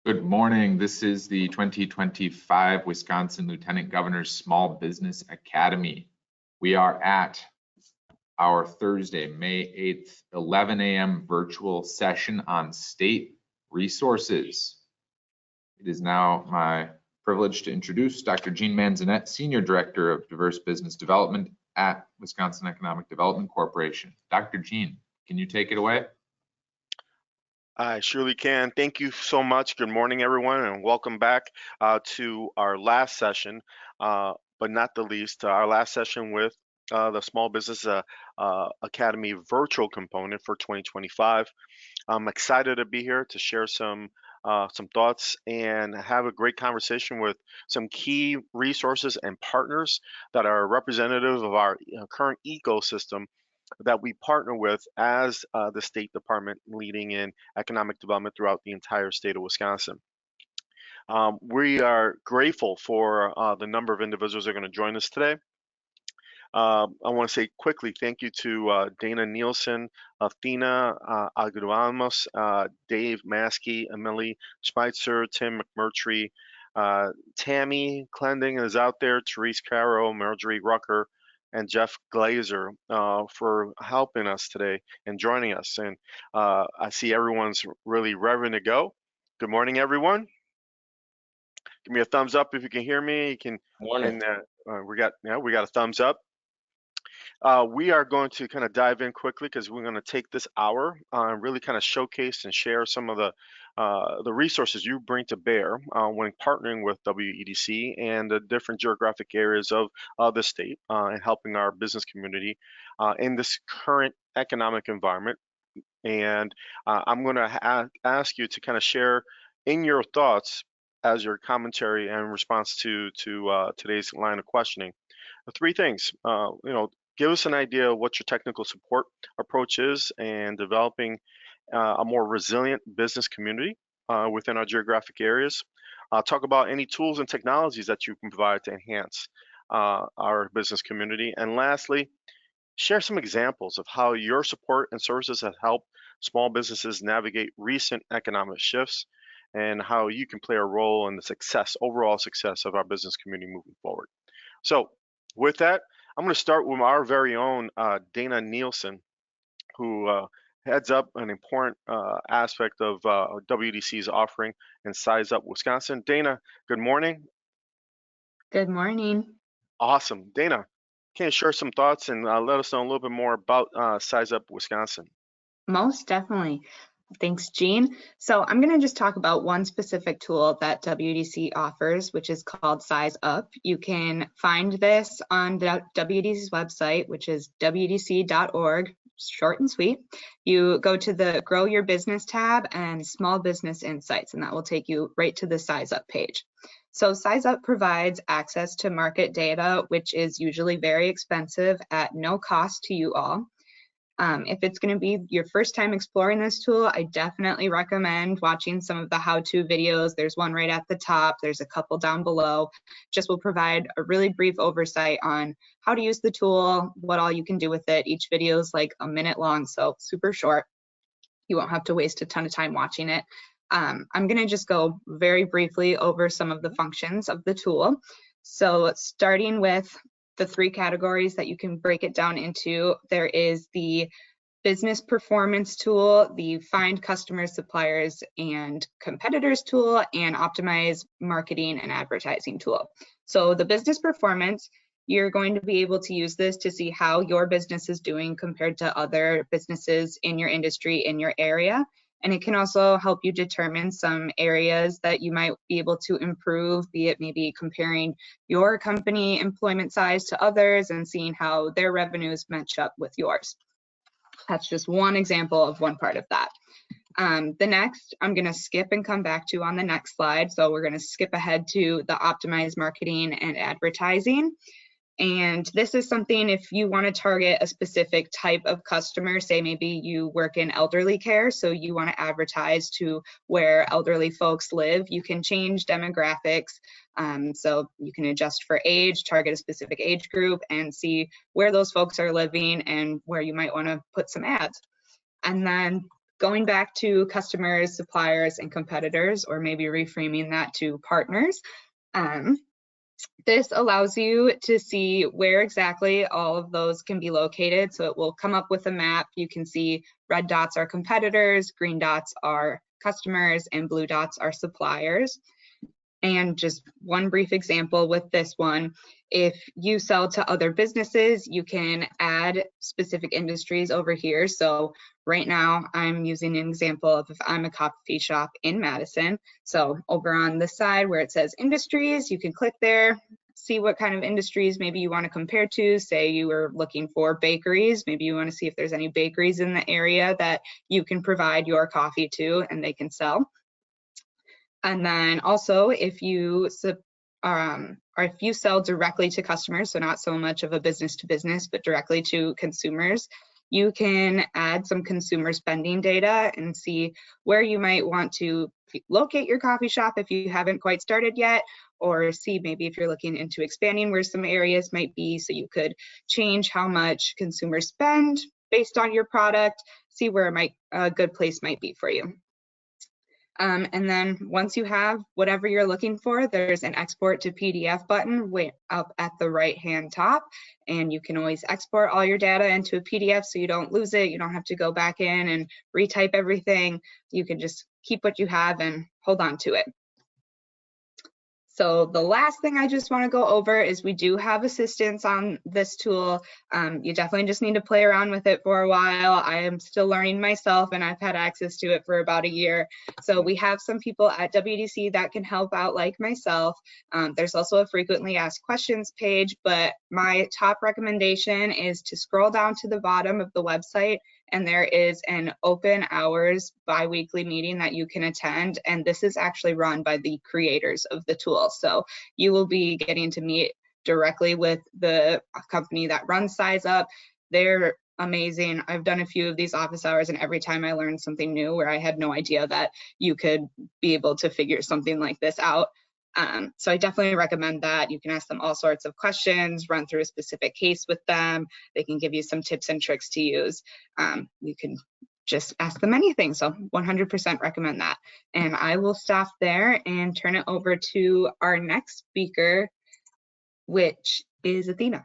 Good morning. This is the 2025 Wisconsin Lieutenant Governor's Small Business Academy. We are at our Thursday, May 8th, 11 a.m. virtual session on state resources. It is now my privilege to introduce Dr. Jean Manzanet, Senior Director of Diverse Business Development at Wisconsin Economic Development Corporation. Dr. Jean, can you take it away? I surely can. Thank you so much. Good morning, everyone, and welcome back to our last session, but not the least, our last session with the Small Business Academy virtual component for 2025. I'm excited to be here to share some thoughts and have a great conversation with some key resources and partners that are representative of our current ecosystem that we partner with as the State Department leading in economic development throughout the entire state of Wisconsin. We are grateful for the number of individuals that are going to join us today. I want to say quickly thank you to Dana Nielsen, Athena Aguamos, Dave Maskey, Emily Schmeitzer, Tim McMurtry, Tammy Clending is out there, Therese Caro, Marjorie Rucker, and Jeff Glazer for helping us today and joining us. And I see everyone's really raring to go. Good morning, everyone. Give me a thumbs up if you can hear me. You can. Morning. And we got a thumbs up. We are going to kind of dive in quickly because we're going to take this hour and really kind of showcase and share some of the resources you bring to bear when partnering with WEDC and the different geographic areas of the state and helping our business community in this current economic environment. And I'm going to ask you to kind of share in your thoughts as your commentary and response to today's line of questioning. Three things, give us an idea of what your technical support approach is and developing a more resilient business community within our geographic areas. Talk about any tools and technologies that you can provide to enhance our business community. And lastly, share some examples of how your support and services have helped small businesses navigate recent economic shifts and how you can play a role in the overall success of our business community moving forward. So with that, I'm going to start with our very own Dana Nielsen, who heads up an important aspect of WEDC's offering and Size Up Wisconsin. Dana, good morning. Good morning. Awesome. Dana, can you share some thoughts and let us know a little bit more about Size Up Wisconsin? Most definitely. Thanks, Jean. So I'm going to just talk about one specific tool that WEDC offers, which is called Size Up. You can find this on the WEDC's website, which is wedc.org, short and sweet. You go to the Grow Your Business tab and Small Business Insights, and that will take you right to the Size Up page. So Size Up provides access to market data, which is usually very expensive at no cost to you all. If it's going to be your first time exploring this tool, I definitely recommend watching some of the how-to videos. There's one right at the top. There's a couple down below. Just will provide a really brief oversight on how to use the tool, what all you can do with it. Each video is like a minute long, so super short. You won't have to waste a ton of time watching it. I'm going to just go very briefly over some of the functions of the tool. So starting with the three categories that you can break it down into, there is the business performance tool, the find customers, suppliers, and competitors tool, and optimize marketing and advertising tool. So the business performance, you're going to be able to use this to see how your business is doing compared to other businesses in your industry, in your area. And it can also help you determine some areas that you might be able to improve, be it maybe comparing your company employment size to others and seeing how their revenues match up with yours. That's just one example of one part of that. The next, I'm going to skip and come back to on the next slide. So we're going to skip ahead to the optimized marketing and advertising. And this is something if you want to target a specific type of customer, say maybe you work in elderly care, so you want to advertise to where elderly folks live, you can change demographics. So you can adjust for age, target a specific age group, and see where those folks are living and where you might want to put some ads. And then going back to customers, suppliers, and competitors, or maybe reframing that to partners. This allows you to see where exactly all of those can be located. So it will come up with a map. You can see red dots are competitors, green dots are customers, and blue dots are suppliers. And just one brief example with this one, if you sell to other businesses, you can add specific industries over here. So right now I'm using an example of if I'm a coffee shop in Madison. So over on this side where it says industries, you can click there, see what kind of industries maybe you want to compare to. Say you were looking for bakeries, maybe you want to see if there's any bakeries in the area that you can provide your coffee to and they can sell. And then also if you sell directly to customers, so not so much of a business to business, but directly to consumers, you can add some consumer spending data and see where you might want to locate your coffee shop if you haven't quite started yet, or see maybe if you're looking into expanding where some areas might be, so you could change how much consumers spend based on your product, see where a good place might be for you. And then once you have whatever you're looking for, there's an export to PDF button way up at the right-hand top, and you can always export all your data into a PDF so you don't lose it. You don't have to go back in and retype everything. You can just keep what you have and hold on to it. So the last thing I just want to go over is we do have assistance on this tool. You definitely just need to play around with it for a while. I am still learning myself and I've had access to it for about a year. So we have some people at WDC that can help out like myself. There's also a frequently asked questions page, but my top recommendation is to scroll down to the bottom of the website, and there is an open hours bi-weekly meeting that you can attend. And this is actually run by the creators of the tool. So you will be getting to meet directly with the company that runs Size Up. They're amazing. I've done a few of these office hours, and every time I learned something new where I had no idea that you could be able to figure something like this out. So I definitely recommend that. You can ask them all sorts of questions, run through a specific case with them. They can give you some tips and tricks to use. You can just ask them anything. So 100% recommend that. And I will stop there and turn it over to our next speaker, which is Athena.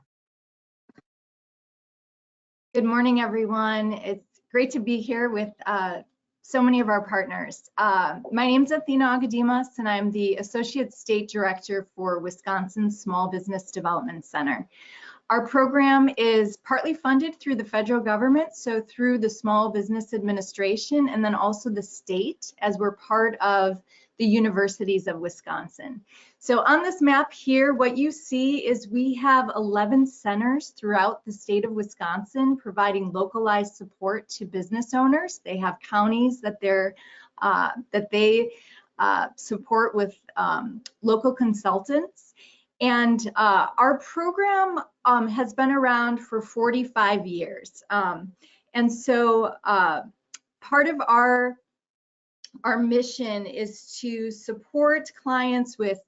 Good morning, everyone. It's great to be here with so many of our partners. My name is Athena Agadimas, and I'm the Associate State Director for Wisconsin Small Business Development Center. Our program is partly funded through the federal government, so through the Small Business Administration, and then also the state, as we're part of the universities of Wisconsin. So on this map here, what you see is we have 11 centers throughout the state of Wisconsin providing localized support to business owners. They have counties that they support with local consultants. And our program has been around for 45 years. And so part of our mission is to support clients with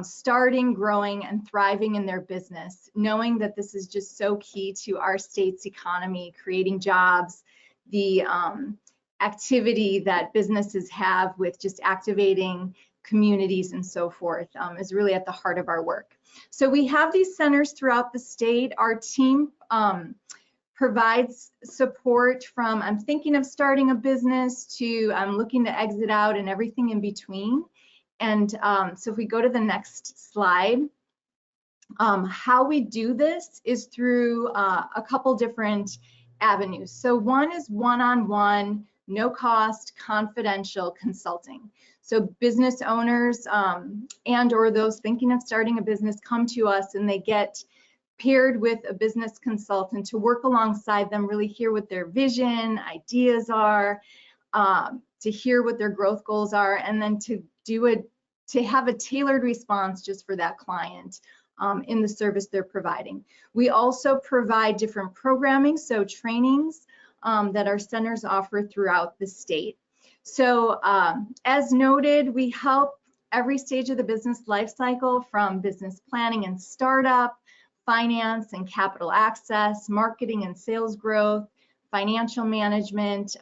starting, growing, and thriving in their business, knowing that this is just so key to our state's economy, creating jobs, the activity that businesses have with just activating communities and so forth is really at the heart of our work. So we have these centers throughout the state. Our team provides support from I'm thinking of starting a business to I'm looking to exit out and everything in between. And so if we go to the next slide, how we do this is through a couple different avenues. So one is one-on-one, no cost, confidential consulting. So business owners and or those thinking of starting a business come to us and they get paired with a business consultant to work alongside them, really hear what their vision, ideas are, to hear what their growth goals are, and then to have a tailored response just for that client in the service they're providing. We also provide different programming, so trainings that our centers offer throughout the state. So as noted, we help every stage of the business life cycle, from business planning and startup, finance and capital access, marketing and sales growth, financial management,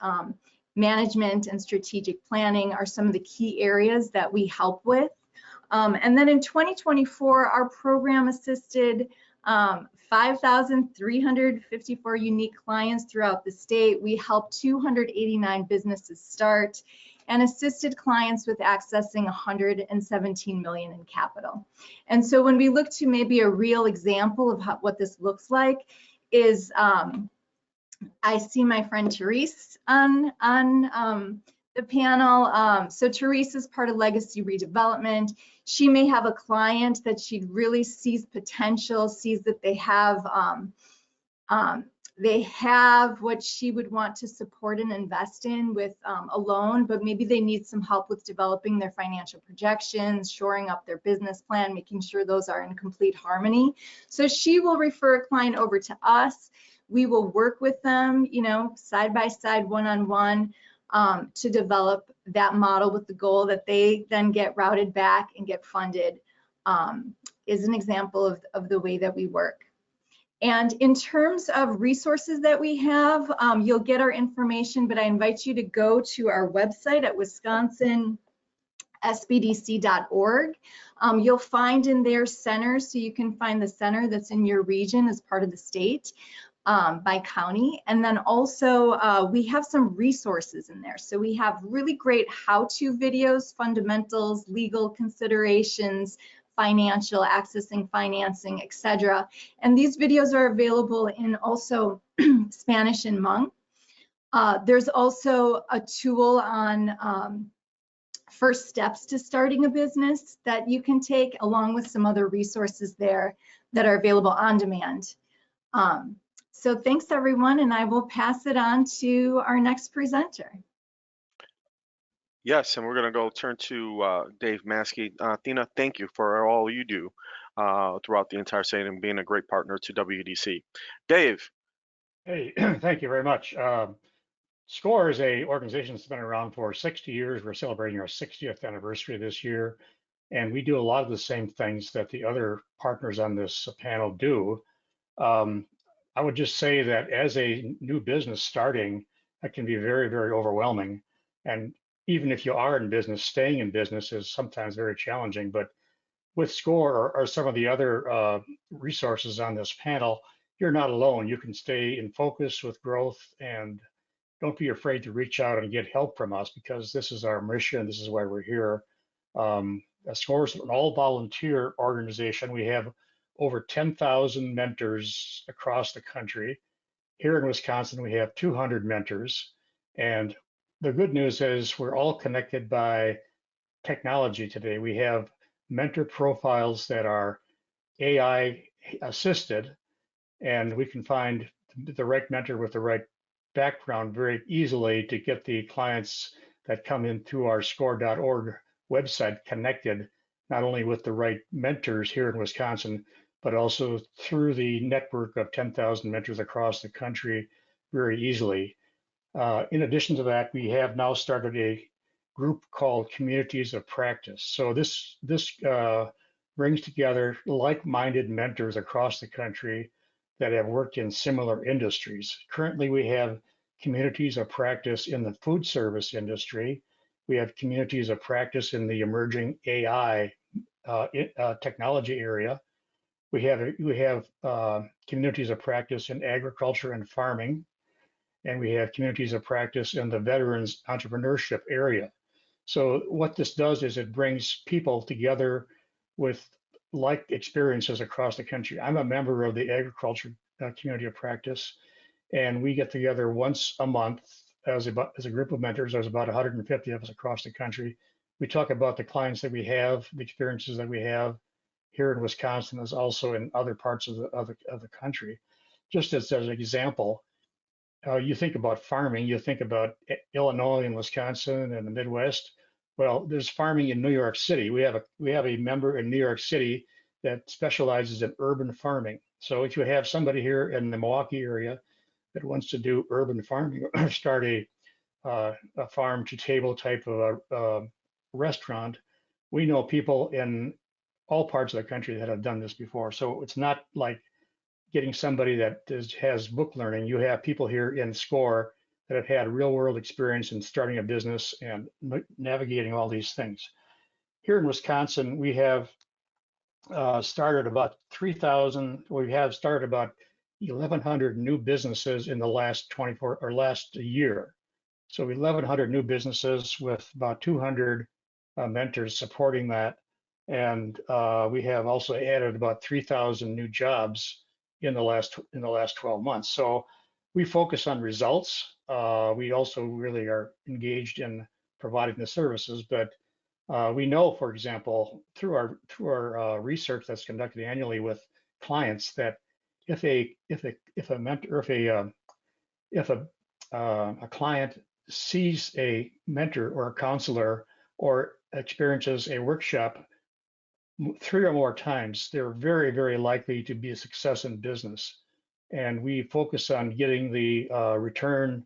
management and strategic planning are some of the key areas that we help with. And then in 2024, our program assisted 5,354 unique clients throughout the state. We helped 289 businesses start and assisted clients with accessing 117 million in capital. And so when we look to maybe a real example of what this looks like is, I see my friend Therese on the panel. So Therese is part of Legacy Redevelopment. She may have a client that she really sees potential, sees that they have what she would want to support and invest in with a loan, but maybe they need some help with developing their financial projections, shoring up their business plan, making sure those are in complete harmony. So she will refer a client over to us. We will work with them, you know, side by side, one-on-one, to develop that model with the goal that they then get routed back and get funded, is an example of the way that we work. And in terms of resources that we have, you'll get our information, but I invite you to go to our website at wisconsinsbdc.org. You'll find in there centers, so you can find the center that's in your region as part of the state. By county. And then also we have some resources in there. So we have really great how-to videos, fundamentals, legal considerations, financial, accessing financing, etc. And these videos are available in also Spanish and Hmong. There's also a tool on first steps to starting a business that you can take, along with some other resources there that are available on demand. So thanks everyone, and I will pass it on to our next presenter. Yes, and we're going to go turn to Dave Maskey. Athena, thank you for all you do throughout the entire state and being a great partner to WDC. Dave. Hey, thank you very much. SCORE is an organization that's been around for 60 years. We're celebrating our 60th anniversary this year, and we do a lot of the same things that the other partners on this panel do. I would just say that as a new business starting, that can be very, very overwhelming. And even if you are in business, staying in business is sometimes very challenging. But with SCORE or some of the other resources on this panel, you're not alone. You can stay in focus with growth, and don't be afraid to reach out and get help from us, because this is our mission. This is why we're here. SCORE is an all-volunteer organization. We have over 10,000 mentors across the country. Here in Wisconsin, we have 200 mentors. And the good news is we're all connected by technology today. We have mentor profiles that are AI assisted, and we can find the right mentor with the right background very easily to get the clients that come in through our score.org website connected, not only with the right mentors here in Wisconsin, but also through the network of 10,000 mentors across the country very easily. In addition to that, we have now started a group called Communities of Practice. So this brings together like-minded mentors across the country that have worked in similar industries. Currently, we have communities of practice in the food service industry. We have communities of practice in the emerging AI technology area. We have communities of practice in agriculture and farming, and we have communities of practice in the veterans entrepreneurship area. So what this does is it brings people together with like experiences across the country. I'm a member of the agriculture community of practice, and we get together once a month as a group of mentors. There's about 150 of us across the country. We talk about the clients that we have, the experiences that we have here in Wisconsin, as also in other parts of the country. Just as an example, you think about farming, you think about Illinois and Wisconsin and the Midwest. Well, there's farming in New York City. We have a member in New York City that specializes in urban farming. So if you have somebody here in the Milwaukee area that wants to do urban farming or start a farm to table type of a restaurant, we know people in all parts of the country that have done this before. So it's not like getting somebody that has book learning. You have people here in SCORE that have had real world experience in starting a business and navigating all these things. Here in Wisconsin, we have started about 3,000, we have started about 1,100 new businesses in the last last year. So 1,100 new businesses with about 200 mentors supporting that. And we have also added about 3,000 new jobs in the last 12 months. So we focus on results. We also really are engaged in providing the services, but we know, for example, through our research that's conducted annually with clients, that if a client sees a mentor or a counselor or experiences a workshop 3 or more times, they're very, very likely to be a success in business. And we focus on getting the return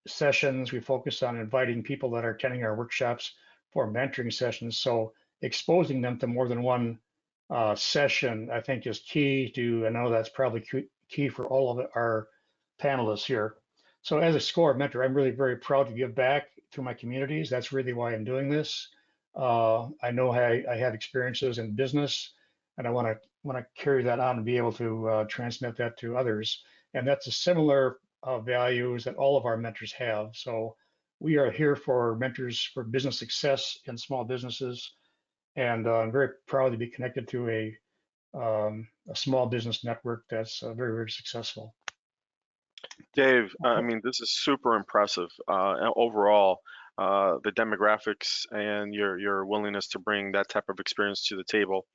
sessions. We focus on inviting people that are attending our workshops for mentoring sessions. So exposing them to more than one session, I think, is key to, I know that's probably key for all of our panelists here. So as a SCORE mentor, I'm really very proud to give back to my communities. That's really why I'm doing this. I know I have experiences in business, and I want to carry that on and be able to transmit that to others. And that's a similar values that all of our mentors have. So we are here for mentors for business success in small businesses, and I'm very proud to be connected to a small business network that's very, very successful. Dave, I mean, this is super impressive. Overall, the demographics and your willingness to bring that type of experience to the table.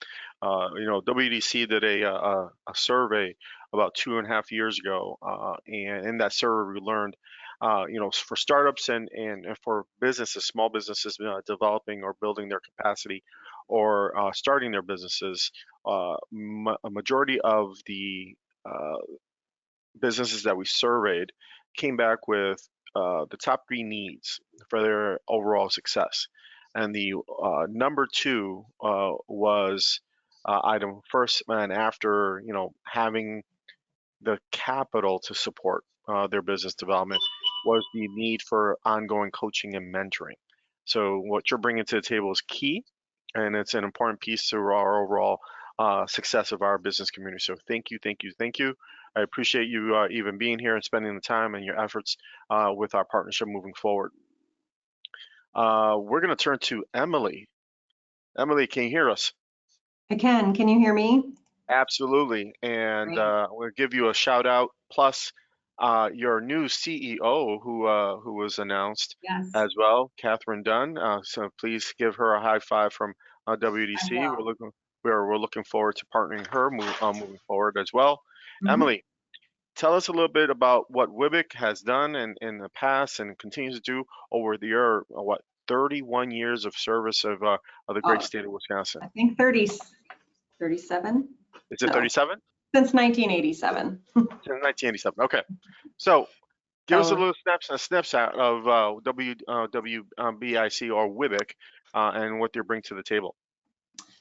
You know, WDC did a survey about 2.5 years ago, and in that survey we learned, you know, for startups and for businesses, small businesses developing or building their capacity or starting their businesses, a majority of the businesses that we surveyed came back with the top 3 needs for their overall success. And the number 2 was item first, and after, you know, having the capital to support their business development, was the need for ongoing coaching and mentoring. So what you're bringing to the table is key, and it's an important piece to our overall success of our business community. So thank you, thank you, thank you. I appreciate you even being here and spending the time and your efforts with our partnership moving forward. We're going to turn to Emily. Emily, can you hear us? I can. Can you hear me? Absolutely. And we'll give you a shout out, plus your new CEO who was announced as well, Catherine Dunn. So please give her a high five from WDC. We're looking forward to partnering her moving forward as well. Emily, tell us a little bit about what WBIC has done in the past and continues to do over your 31 years of service of the great state of Wisconsin. I think 37. Is it 37? Since 1987. Since 1987. Okay. So give us a little snapshot of WBIC or WBIC and what they bring to the table.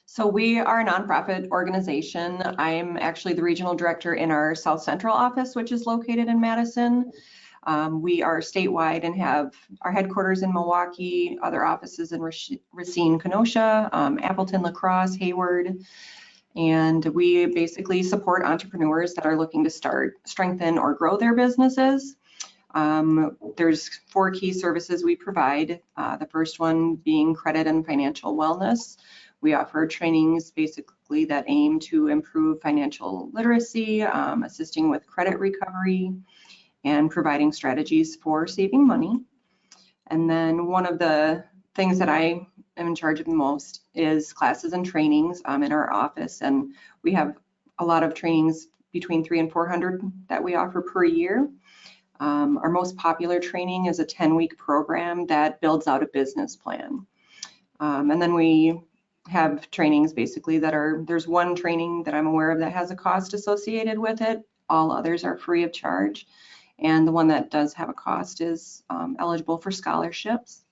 So we are a nonprofit organization. I'm actually the regional director in our South Central office, which is located in Madison. We are statewide and have our headquarters in Milwaukee, other offices in Racine, Kenosha, Appleton, La Crosse, Hayward. And we basically support entrepreneurs that are looking to start, strengthen, or grow their businesses. There's 4 key services we provide. The first one being credit and financial wellness. We offer trainings basically that aim to improve financial literacy, assisting with credit recovery, and providing strategies for saving money. And then one of the things that I am in charge of the most is classes and trainings in our office. And we have a lot of trainings between 300 and 400 that we offer per year. Our most popular training is a 10-week program that builds out a business plan. And then we have trainings basically that there's one training that I'm aware of that has a cost associated with it. All others are free of charge. And the one that does have a cost is eligible for scholarships.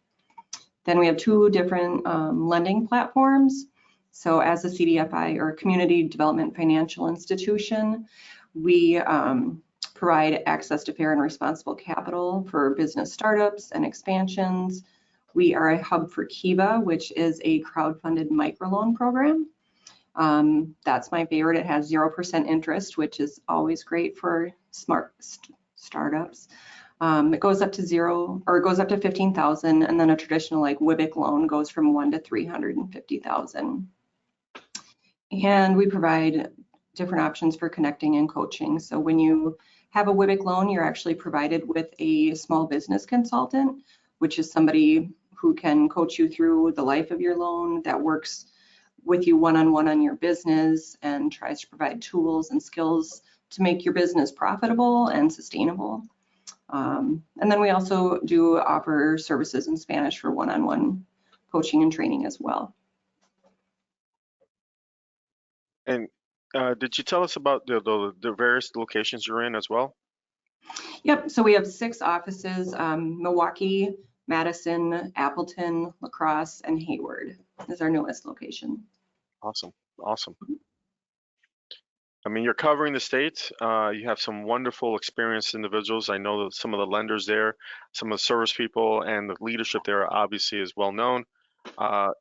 Then we have 2 different lending platforms. So as a CDFI or Community Development Financial Institution, we provide access to fair and responsible capital for business startups and expansions. We are a hub for Kiva, which is a crowdfunded microloan program. That's my favorite. It has 0% interest, which is always great for smart startups. It goes up to it goes up to 15,000, and then a traditional like WIBIC loan goes from 1 to 350,000. And we provide different options for connecting and coaching. So when you have a WIBIC loan, you're actually provided with a small business consultant, which is somebody who can coach you through the life of your loan, that works with you one-on-one on your business and tries to provide tools and skills to make your business profitable and sustainable. And then we also do offer services in Spanish for one-on-one coaching and training as well. And did you tell us about the various locations you're in as well? Yep, so we have 6 offices, Milwaukee, Madison, Appleton, La Crosse, and Hayward is our newest location. Awesome, awesome. I mean, you're covering the state. You have some wonderful experienced individuals. I know that some of the lenders there, some of the service people, and the leadership there obviously is well known.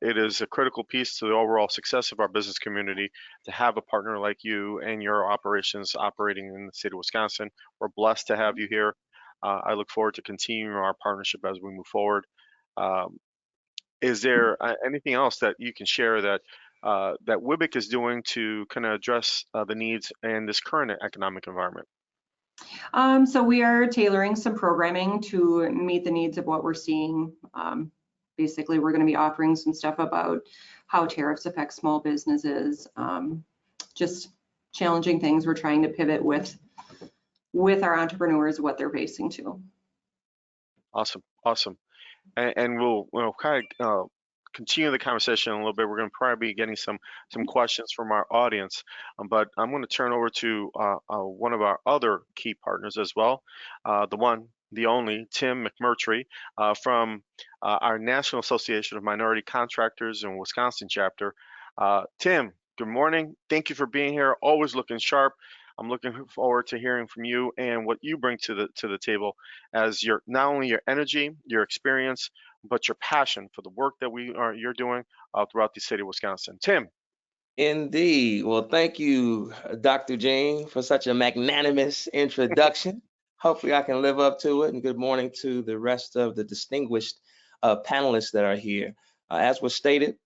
It is a critical piece to the overall success of our business community to have a partner like you and your operations operating in the state of Wisconsin. We're blessed to have you here. I look forward to continuing our partnership as we move forward. Is there anything else that you can share that that WIBIC is doing to kind of address the needs in this current economic environment? So we are tailoring some programming to meet the needs of what we're seeing. Basically, we're going to be offering some stuff about how tariffs affect small businesses, just challenging things we're trying to pivot with our entrepreneurs, what they're facing to. Awesome, awesome. And we'll kind of continue the conversation a little bit. We're going to probably be getting some questions from our audience, but I'm going to turn over to one of our other key partners as well, the only Tim McMurtry from our National Association of Minority Contractors in Wisconsin chapter. Tim, good morning. Thank you for being here. Always looking sharp. I'm looking forward to hearing from you and what you bring to the table as not only your energy, your experience, but your passion for the work that you're doing throughout the state of Wisconsin. Tim. Indeed. Well, thank you, Dr. Gene, for such a magnanimous introduction. Hopefully I can live up to it. And good morning to the rest of the distinguished panelists that are here. As was stated,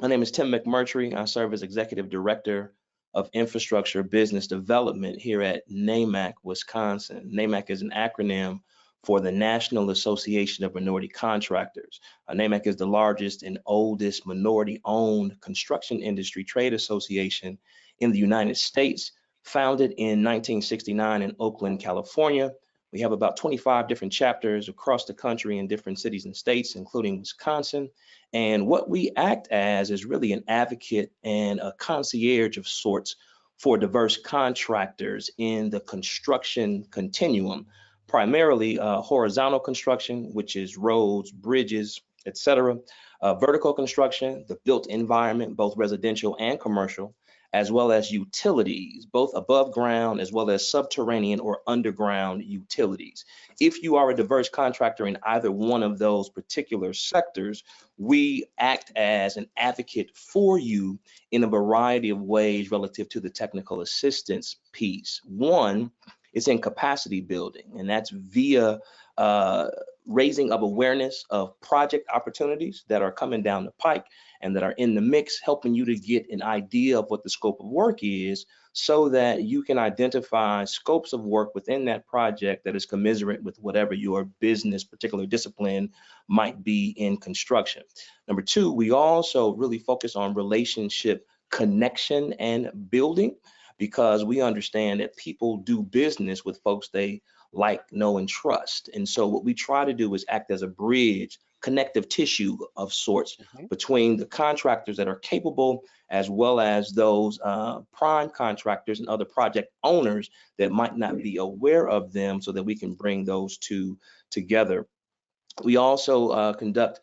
my name is Tim McMurtry. I serve as Executive Director of Infrastructure Business Development here at NAMAC, Wisconsin. NAMAC is an acronym for the National Association of Minority Contractors. NAMAC is the largest and oldest minority-owned construction industry trade association in the United States, founded in 1969 in Oakland, California. We have about 25 different chapters across the country in different cities and states, including Wisconsin. And what we act as is really an advocate and a concierge of sorts for diverse contractors in the construction continuum, primarily horizontal construction, which is roads, bridges, etc. Vertical construction, the built environment, both residential and commercial, as well as utilities, both above ground as well as subterranean or underground utilities. If you are a diverse contractor in either one of those particular sectors, we act as an advocate for you in a variety of ways relative to the technical assistance piece. One is in capacity building, and that's via raising of awareness of project opportunities that are coming down the pike and that are in the mix, helping you to get an idea of what the scope of work is so that you can identify scopes of work within that project that is commensurate with whatever your business particular discipline might be in construction. Number two, we also really focus on relationship connection and building, because we understand that people do business with folks they like, know, and trust. And so what we try to do is act as a bridge, connective tissue of sorts between the contractors that are capable, as well as those prime contractors and other project owners that might not be aware of them, so that we can bring those two together. We also conduct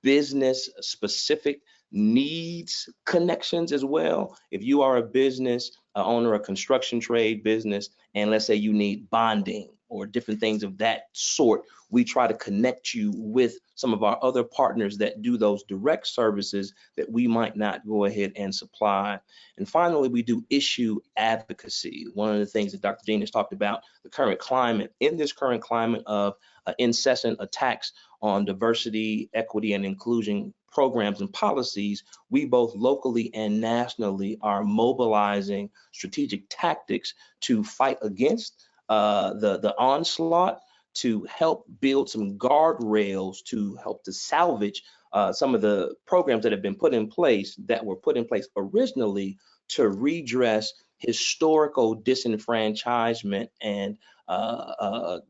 business specific needs connections as well. If you are a business owner of construction trade business, and let's say you need bonding or different things of that sort, we try to connect you with some of our other partners that do those direct services that we might not go ahead and supply. And finally, we do issue advocacy. One of the things that Dr. Jean has talked about, the current climate, in this current climate of incessant attacks on diversity, equity, and inclusion programs and policies, we both locally and nationally are mobilizing strategic tactics to fight against the onslaught, to help build some guardrails to help to salvage some of the programs that have been put in place that were put in place originally to redress historical disenfranchisement and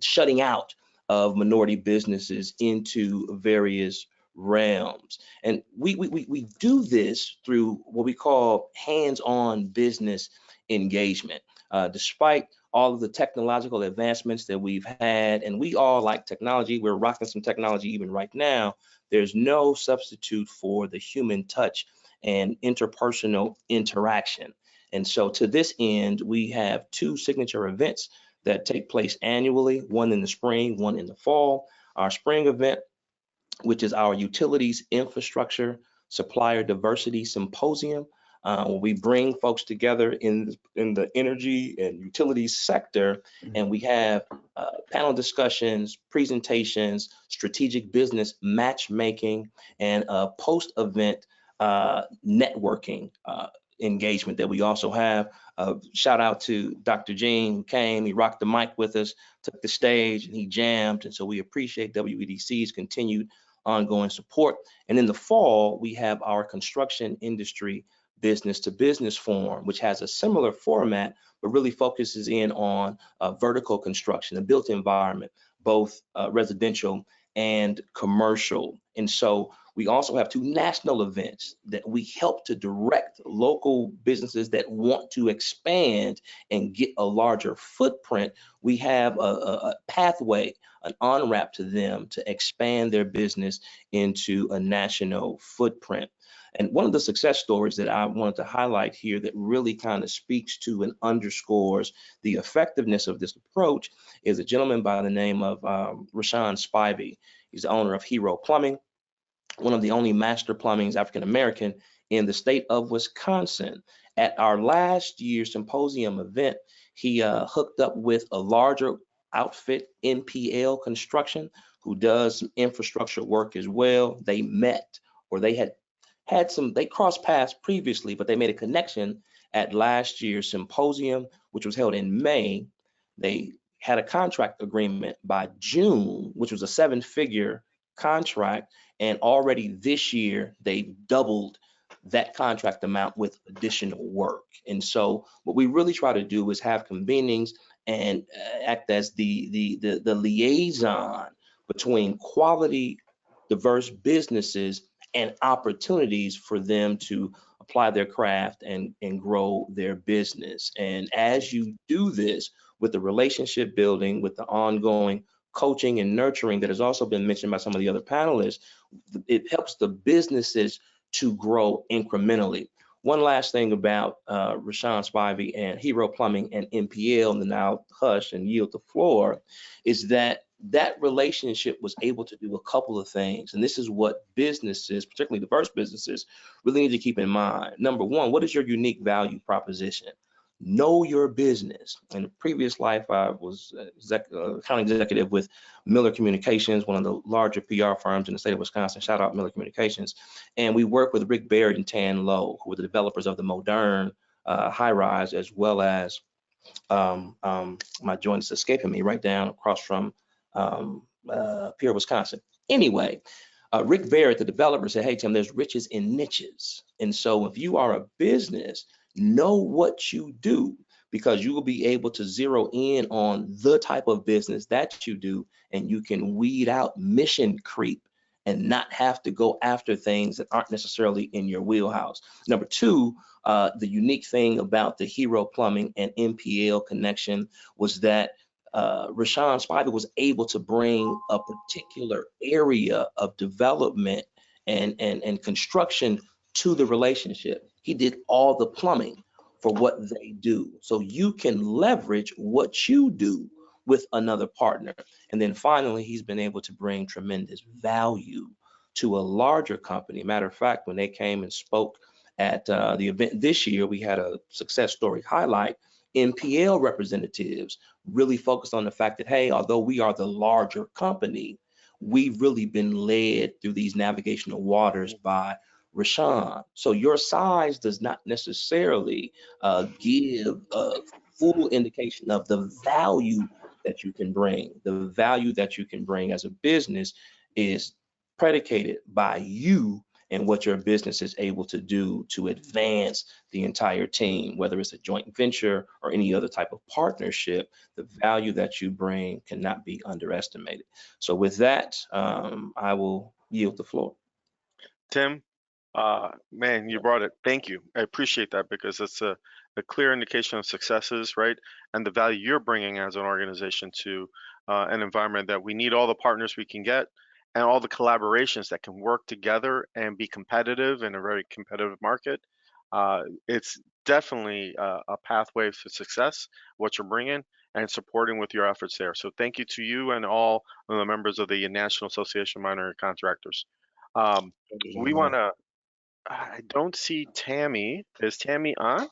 shutting out of minority businesses into various realms. And we do this through what we call hands-on business engagement. Despite all of the technological advancements that we've had, and we all like technology, we're rocking some technology even right now, there's no substitute for the human touch and interpersonal interaction. And so to this end, we have 2 signature events that take place annually, one in the spring, one in the fall. Our spring event, which is our Utilities Infrastructure Supplier Diversity Symposium, where we bring folks together in the energy and utilities sector, and we have panel discussions, presentations, strategic business matchmaking, and post-event networking engagement that we also have. Shout out to Dr. Jean, who came, he rocked the mic with us, took the stage, and he jammed. And so we appreciate WEDC's continued ongoing support. And in the fall, we have our construction industry business to business forum, which has a similar format, but really focuses in on vertical construction, the built environment, both residential and commercial. And so we also have 2 national events that we help to direct local businesses that want to expand and get a larger footprint. We have a pathway, an on-ramp to them to expand their business into a national footprint. And one of the success stories that I wanted to highlight here that really kind of speaks to and underscores the effectiveness of this approach is a gentleman by the name of Rashawn Spivey. He's the owner of Hero Plumbing, one of the only master plumbings African-American in the state of Wisconsin. At our last year's symposium event, he hooked up with a larger outfit, NPL Construction, who does some infrastructure work as well. They met, or they they crossed paths previously, but they made a connection at last year's symposium, which was held in May. They had a contract agreement by June, which was a 7-figure contract. And already this year, they've doubled that contract amount with additional work. And so what we really try to do is have convenings and act as the liaison between quality, diverse businesses and opportunities for them to apply their craft and grow their business. And as you do this with the relationship building, with the ongoing coaching and nurturing that has also been mentioned by some of the other panelists, it helps the businesses to grow incrementally. One last thing about Rashawn Spivey and Hero Plumbing and NPL, and then I'll hush and yield the floor, is that relationship was able to do a couple of things. And this is what businesses, particularly diverse businesses, really need to keep in mind. Number one, what is your unique value proposition? Know your business. In a previous life, I was account executive with Miller Communications, one of the larger PR firms in the state of Wisconsin. Shout out Miller Communications. And we worked with Rick Barrett and Tan Lowe, who were the developers of the Modern high-rise, as well as my joint is escaping me, right down across from Pierre, Wisconsin. Anyway, Rick Barrett, the developer, said, hey, Tim, there's riches in niches. And so if you are a business, know what you do, because you will be able to zero in on the type of business that you do, and you can weed out mission creep and not have to go after things that aren't necessarily in your wheelhouse. Number two, the unique thing about the Hero Plumbing and NPL connection was that Rashawn Spivey was able to bring a particular area of development and construction to the relationship. He did all the plumbing for what they do. So you can leverage what you do with another partner. And then finally, he's been able to bring tremendous value to a larger company. Matter of fact, when they came and spoke at the event this year, we had a success story highlight. NPL representatives really focused on the fact that, hey, although we are the larger company, we've really been led through these navigational waters by Rashawn. So your size does not necessarily give a full indication of the value that you can bring. The value that you can bring as a business is predicated by you and what your business is able to do to advance the entire team, whether it's a joint venture or any other type of partnership. The value that you bring cannot be underestimated. So with that, I will yield the floor. Tim, man, you brought it. Thank you. I appreciate that because it's a clear indication of successes, right? And the value you're bringing as an organization to an environment that we need all the partners we can get and all the collaborations that can work together and be competitive in a very competitive market. It's definitely a pathway to success, what you're bringing and supporting with your efforts there. So thank you to you and all of the members of the National Association of Minor Contractors. We want to, I don't see Tammy. Is Tammy on?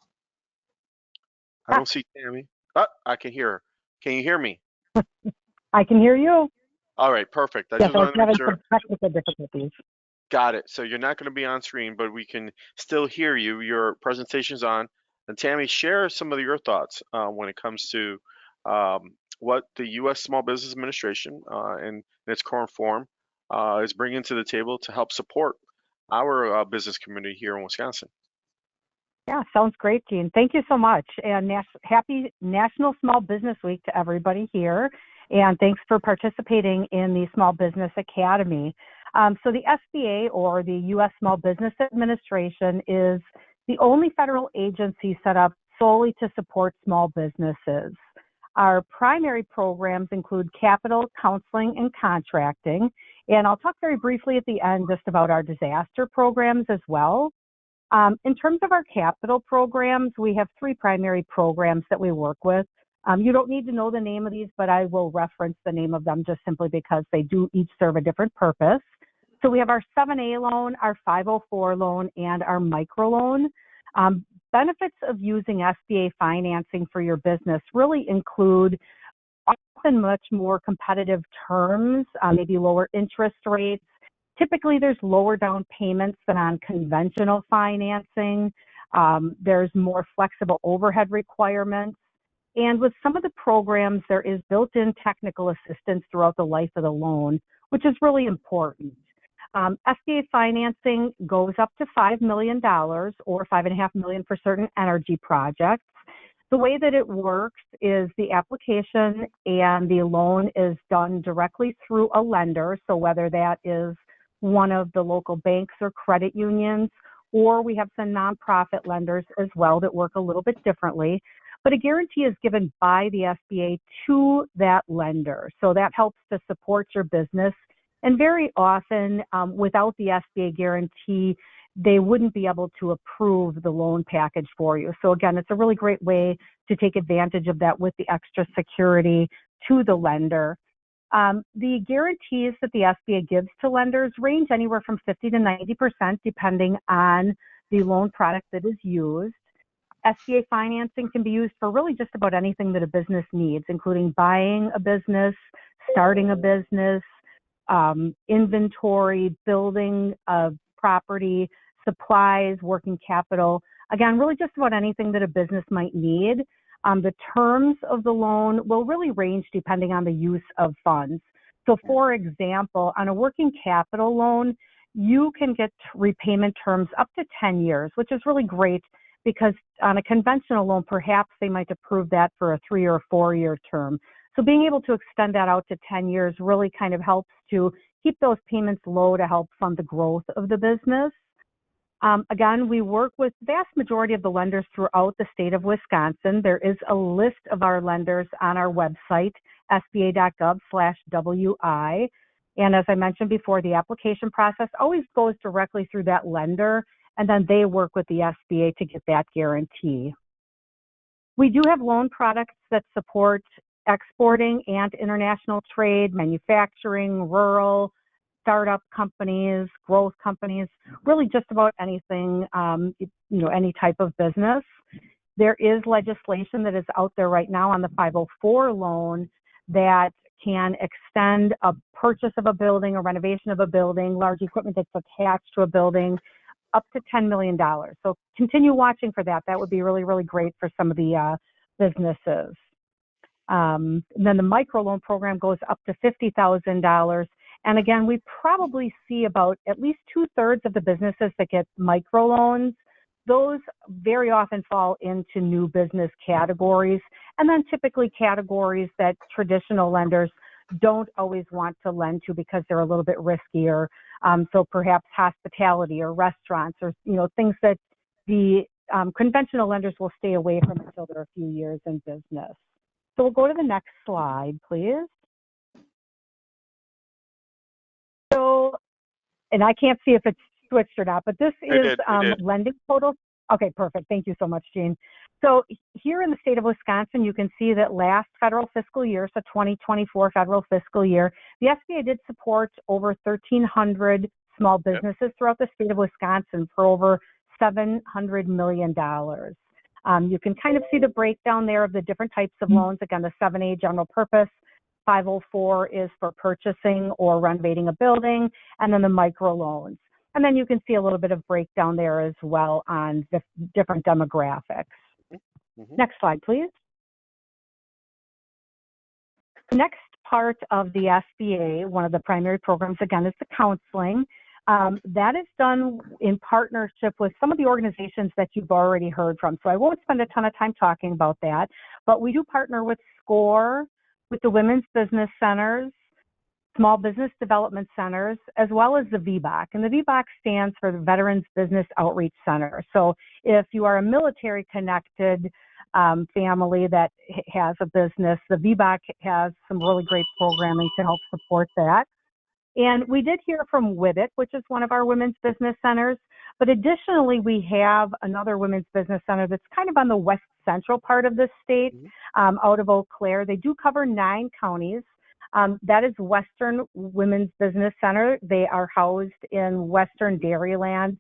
I don't see Tammy. Oh, I can hear her. Can you hear me? I can hear you. All right, perfect. I Yes, just I was wanted to make having sure. some technical difficulties. Got it. So you're not going to be on screen, but we can still hear you. Your presentation's on. And Tammy, share some of your thoughts when it comes to what the U.S. Small Business Administration in its current form is bringing to the table to help support our business community here in Wisconsin. Yeah, sounds great, Gene. Thank you so much. And happy National Small Business Week to everybody here. And thanks for participating in the Small Business Academy. So the SBA, or the U.S. Small Business Administration, is the only federal agency set up solely to support small businesses. Our primary programs include capital, counseling, and contracting. And I'll talk very briefly at the end just about our disaster programs as well. In terms of our capital programs, we have three primary programs that we work with. You don't need to know the name of these, but I will reference the name of them just simply because they do each serve a different purpose. So we have our 7A loan, our 504 loan, and our microloan. Benefits of using SBA financing for your business really include often much more competitive terms, maybe lower interest rates. Typically, there's lower down payments than on conventional financing. There's more flexible overhead requirements. And with some of the programs, there is built-in technical assistance throughout the life of the loan, which is really important. SBA financing goes up to $5 million or $5.5 million for certain energy projects. The way that it works is the application and the loan is done directly through a lender. So whether that is one of the local banks or credit unions, or we have some nonprofit lenders as well that work a little bit differently. But a guarantee is given by the SBA to that lender. So that helps to support your business. And very often, without the SBA guarantee, they wouldn't be able to approve the loan package for you. So again, it's a really great way to take advantage of that with the extra security to the lender. The guarantees that the SBA gives to lenders range anywhere from 50 to 90%, depending on the loan product that is used. SBA financing can be used for really just about anything that a business needs, including buying a business, starting a business, inventory, building a property, supplies, working capital. Again, really just about anything that a business might need. The terms of the loan will really range depending on the use of funds. So for example, on a working capital loan, you can get repayment terms up to 10 years, which is really great because on a conventional loan, perhaps they might approve that for a 3 or 4 year term. So being able to extend that out to 10 years really kind of helps to keep those payments low to help fund the growth of the business. Again, we work with the vast majority of the lenders throughout the state of Wisconsin. There is a list of our lenders on our website, sba.gov/WI. And as I mentioned before, the application process always goes directly through that lender, and then they work with the SBA to get that guarantee. We do have loan products that support exporting and international trade, manufacturing, rural, startup companies, growth companies, really just about anything, any type of business. There is legislation that is out there right now on the 504 loan that can extend a purchase of a building, a renovation of a building, large equipment that's attached to a building, up to $10 million. So continue watching for that. That would be really, really great for some of the businesses. And then the microloan program goes up to $50,000. And again, we probably see about at least 2/3 of the businesses that get microloans. Those very often fall into new business categories, and then typically categories that traditional lenders don't always want to lend to because they're a little bit riskier. So perhaps hospitality or restaurants, or things that the conventional lenders will stay away from until they're a few years in business. So we'll go to the next slide, please. So, and I can't see if it's switched or not, but this is lending totals. Okay, perfect. Thank you so much, Jean. So here in the state of Wisconsin, you can see that last federal fiscal year, so 2024 federal fiscal year, the SBA did support over 1,300 small businesses throughout the state of Wisconsin for over $700 million. You can kind of see the breakdown there of the different types of loans. Again, the 7A general purpose, 504 is for purchasing or renovating a building, and then the micro loans. And then you can see a little bit of breakdown there as well on the different demographics. Mm-hmm. Next slide, please. The next part of the SBA, one of the primary programs, again, is the counseling. That is done in partnership with some of the organizations that you've already heard from. So I won't spend a ton of time talking about that, but we do partner with SCORE, with the Women's Business Centers, Small Business Development Centers, as well as the VBOC. And the VBOC stands for the Veterans Business Outreach Center. So if you are a military-connected family that has a business, the VBOC has some really great programming to help support that. And we did hear from WIBIC, which is one of our women's business centers. But additionally, we have another women's business center that's kind of on the west central part of the state, out of Eau Claire. They do cover 9 counties. That is Western Women's Business Center. They are housed in Western Dairyland,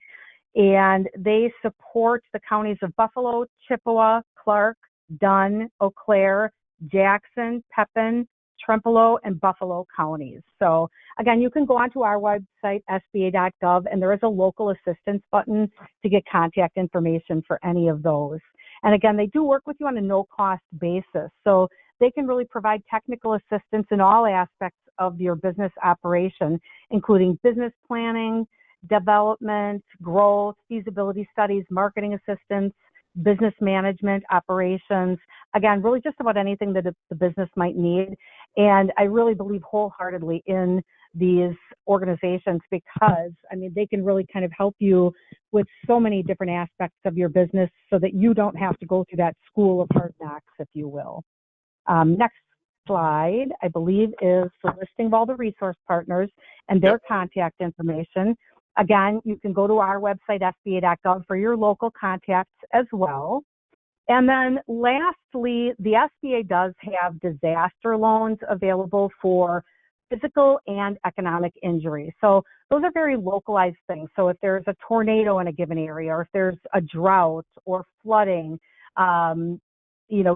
and they support the counties of Buffalo, Chippewa, Clark, Dunn, Eau Claire, Jackson, Pepin, Trempealeau, and Buffalo counties. So again, you can go onto our website, sba.gov, and there is a local assistance button to get contact information for any of those. And again, they do work with you on a no-cost basis. So they can really provide technical assistance in all aspects of your business operation, including business planning, development, growth, feasibility studies, marketing assistance, business management, operations. Again, really just about anything that the business might need. And I really believe wholeheartedly in these organizations because, I mean, they can really kind of help you with so many different aspects of your business so that you don't have to go through that school of hard knocks, if you will. Next slide, I believe, is the listing of all the resource partners and their contact information. Again, you can go to our website, sba.gov, for your local contacts as well. And then lastly, the SBA does have disaster loans available for physical and economic injury. So those are very localized things. So if there's a tornado in a given area, or if there's a drought or flooding,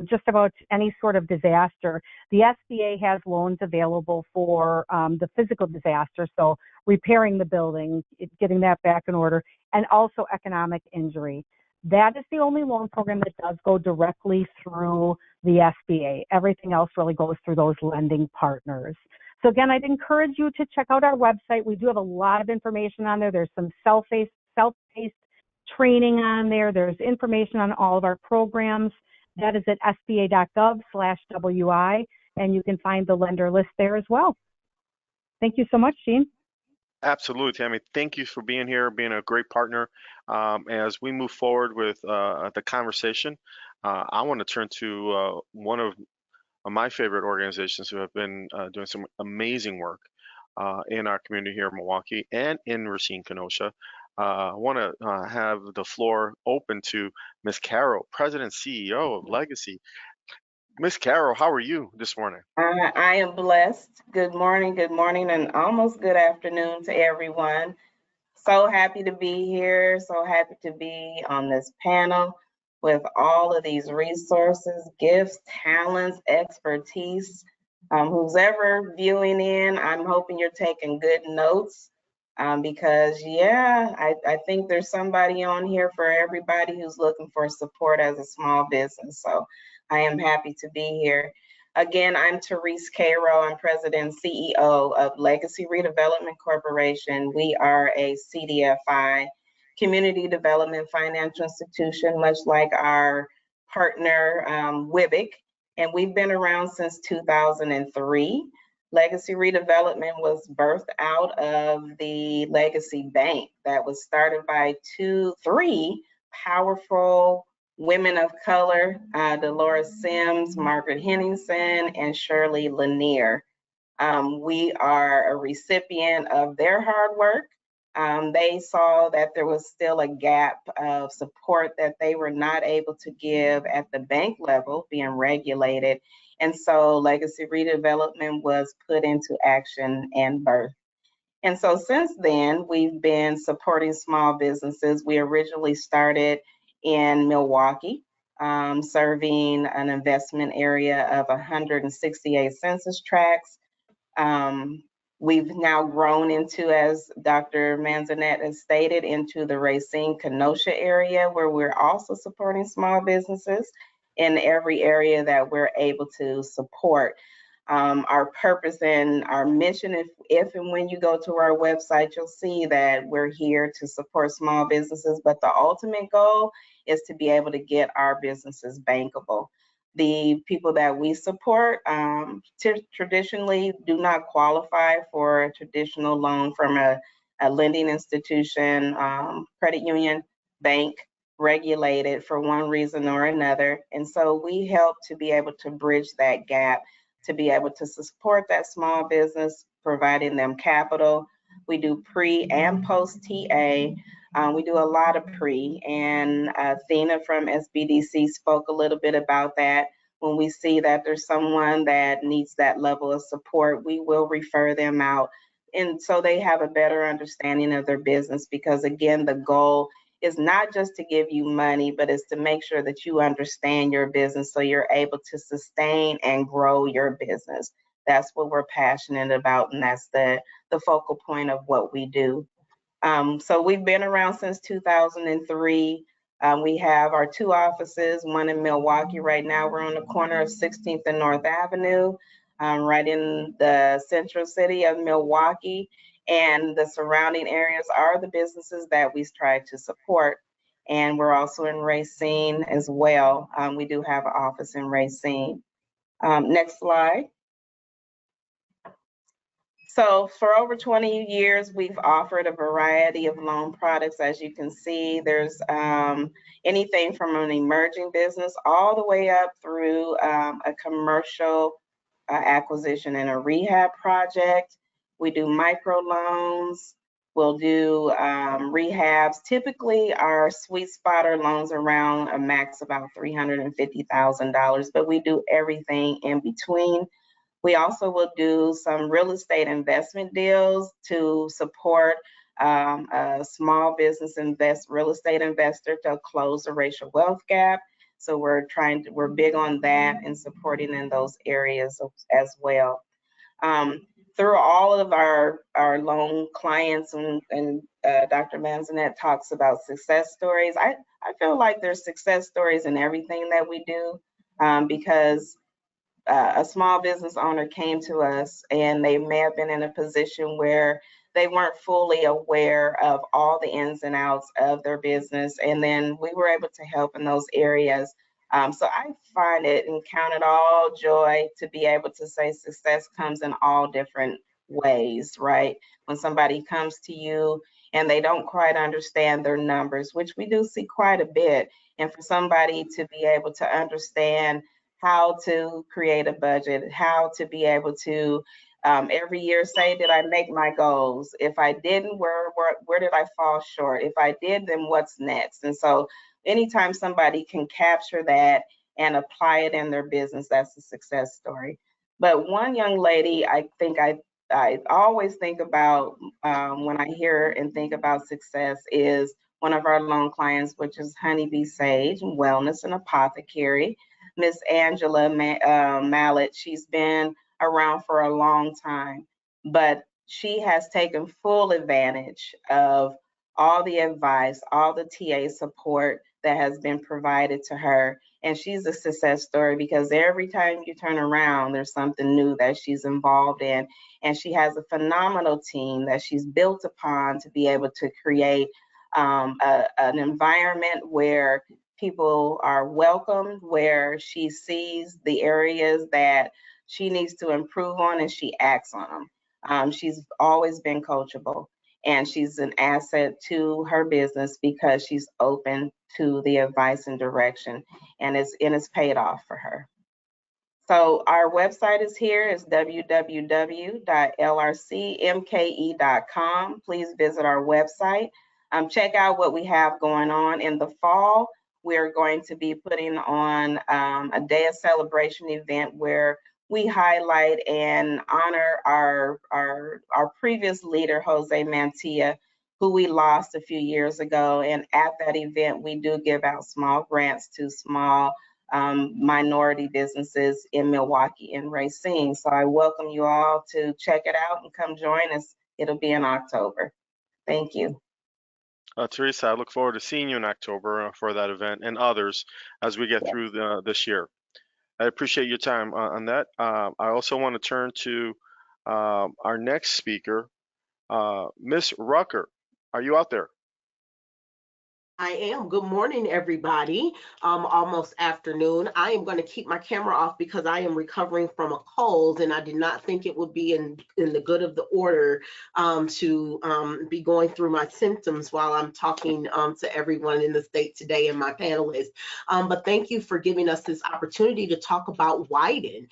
just about any sort of disaster, the SBA has loans available for the physical disaster, so repairing the building, getting that back in order, and also economic injury. That is the only loan program that does go directly through the SBA. Everything else really goes through those lending partners. So again, I'd encourage you to check out our website. We do have a lot of information on there. There's some self-paced training on there. There's information on all of our programs. That is at sba.gov/WI, and you can find the lender list there as well. Thank you so much, Jean. Absolutely, Tammy. Thank you for being here, being a great partner. As we move forward with the conversation, I want to turn to one of my favorite organizations who have been doing some amazing work in our community here in Milwaukee and in Racine, Kenosha. I want to have the floor open to Ms. Carol, President CEO of Legacy. Ms. Carol, how are you this morning? I am blessed. Good morning, and almost good afternoon to everyone. So happy to be here. So happy to be on this panel with all of these resources, gifts, talents, expertise. Who's ever viewing in, I'm hoping you're taking good notes because, yeah, I think there's somebody on here for everybody who's looking for support as a small business. So I am happy to be here. Again, I'm Therese Cairo. I'm President and CEO of Legacy Redevelopment Corporation. We are a CDFI, Community Development Financial Institution, much like our partner, WIBIC, and we've been around since 2003. Legacy Redevelopment was birthed out of the Legacy Bank that was started by three powerful women of color, Dolores Sims, Margaret Henningsen, and Shirley Lanier. We are a recipient of their hard work. They saw that there was still a gap of support that they were not able to give at the bank level, being regulated. And so Legacy Redevelopment was put into action and birth. And so since then, we've been supporting small businesses. We originally started in Milwaukee, serving an investment area of 168 census tracts. We've now grown into, as Dr. Manzanet has stated, into the Racine Kenosha area, where we're also supporting small businesses in every area that we're able to support. Our purpose and our mission, if and when you go to our website, you'll see that we're here to support small businesses, but the ultimate goal is to be able to get our businesses bankable. The people that we support traditionally do not qualify for a traditional loan from a lending institution, credit union, bank, regulated for one reason or another. And so we help to be able to bridge that gap, to be able to support that small business, providing them capital. We do pre and post TA. We do a lot of pre, and Athena from SBDC spoke a little bit about that. When we see that there's someone that needs that level of support, we will refer them out. And so they have a better understanding of their business, because again, the goal is not just to give you money, but it's to make sure that you understand your business so you're able to sustain and grow your business. That's what we're passionate about, and that's the focal point of what we do. So we've been around since 2003. We have our two offices, one in Milwaukee. Right now we're on the corner of 16th and North Avenue, right in the central city of Milwaukee. And the surrounding areas are the businesses that we try to support. And we're also in Racine as well. We do have an office in Racine. Next slide. So for over 20 years, we've offered a variety of loan products. As you can see, there's anything from an emerging business all the way up through a commercial acquisition and a rehab project. We do microloans. We'll do rehabs. Typically, our sweet spot are loans around a max about $350,000, but we do everything in between. We also will do some real estate investment deals to support a small business real estate investor to close the racial wealth gap. So we're big on that and supporting in those areas as well. Through all of our loan clients, and Dr. Manzanet talks about success stories, I feel like there's success stories in everything that we do, because a small business owner came to us and they may have been in a position where they weren't fully aware of all the ins and outs of their business. And then we were able to help in those areas. So I find it and count it all joy to be able to say success comes in all different ways, right? When somebody comes to you and they don't quite understand their numbers, which we do see quite a bit. And for somebody to be able to understand how to create a budget, how to be able to Every year say, did I make my goals? If I didn't, where did I fall short? If I did, then what's next? And so anytime somebody can capture that and apply it in their business, that's a success story. But one young lady, I think I always think about when I hear and think about success is one of our loan clients, which is Honeybee Sage Wellness and Apothecary, Miss Angela Mallett. She's been around for a long time, but she has taken full advantage of all the advice, all the TA support that has been provided to her. And she's a success story because every time you turn around, there's something new that she's involved in. And she has a phenomenal team that she's built upon to be able to create an environment where people are welcomed, where she sees the areas that she needs to improve on and she acts on them. She's always been coachable, and she's an asset to her business because she's open to the advice and direction, and it's paid off for her. So our website is here. It's www.lrcmke.com. Please visit our website. Check out what we have going on in the fall. We're going to be putting on a day of celebration event where we highlight and honor our previous leader, Jose Mantilla, who we lost a few years ago. And at that event, we do give out small grants to small minority businesses in Milwaukee and Racine. So I welcome you all to check it out and come join us. It'll be in October. Thank you. Teresa, I look forward to seeing you in October for that event and others as we get through this year. I appreciate your time on that. I also want to turn to our next speaker, Miss Rucker. Are you out there? I am. Good morning, everybody. Almost afternoon. I am going to keep my camera off because I am recovering from a cold, and I did not think it would be in the good of the order to be going through my symptoms while I'm talking to everyone in the state today and my panelists. But thank you for giving us this opportunity to talk about Widen.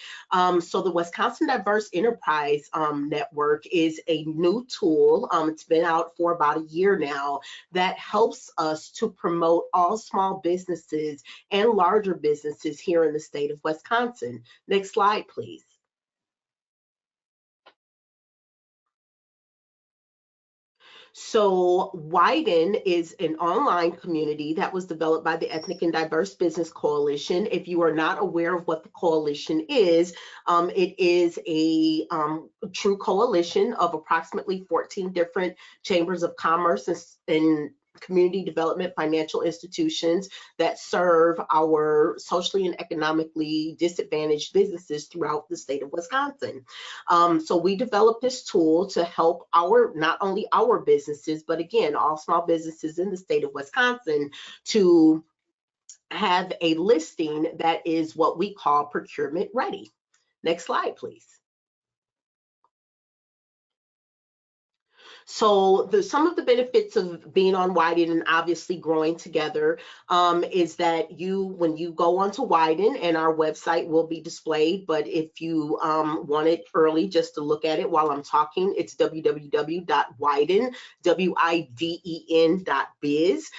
So the Wisconsin Diverse Enterprise Network is a new tool. It's been out for about a year now that helps us to promote all small businesses and larger businesses here in the state of Wisconsin. Next slide, please. So Widen is an online community that was developed by the Ethnic and Diverse Business Coalition. If you are not aware of what the coalition is, it is a true coalition of approximately 14 different chambers of commerce and community development financial institutions that serve our socially and economically disadvantaged businesses throughout the state of Wisconsin. So we developed this tool to help not only our businesses, but again, all small businesses in the state of Wisconsin to have a listing that is what we call procurement ready. Next slide, please. So some of the benefits of being on Widen and obviously growing together is that when you go onto Widen, and our website will be displayed, but if you want it early just to look at it while I'm talking, it's www.widen.biz.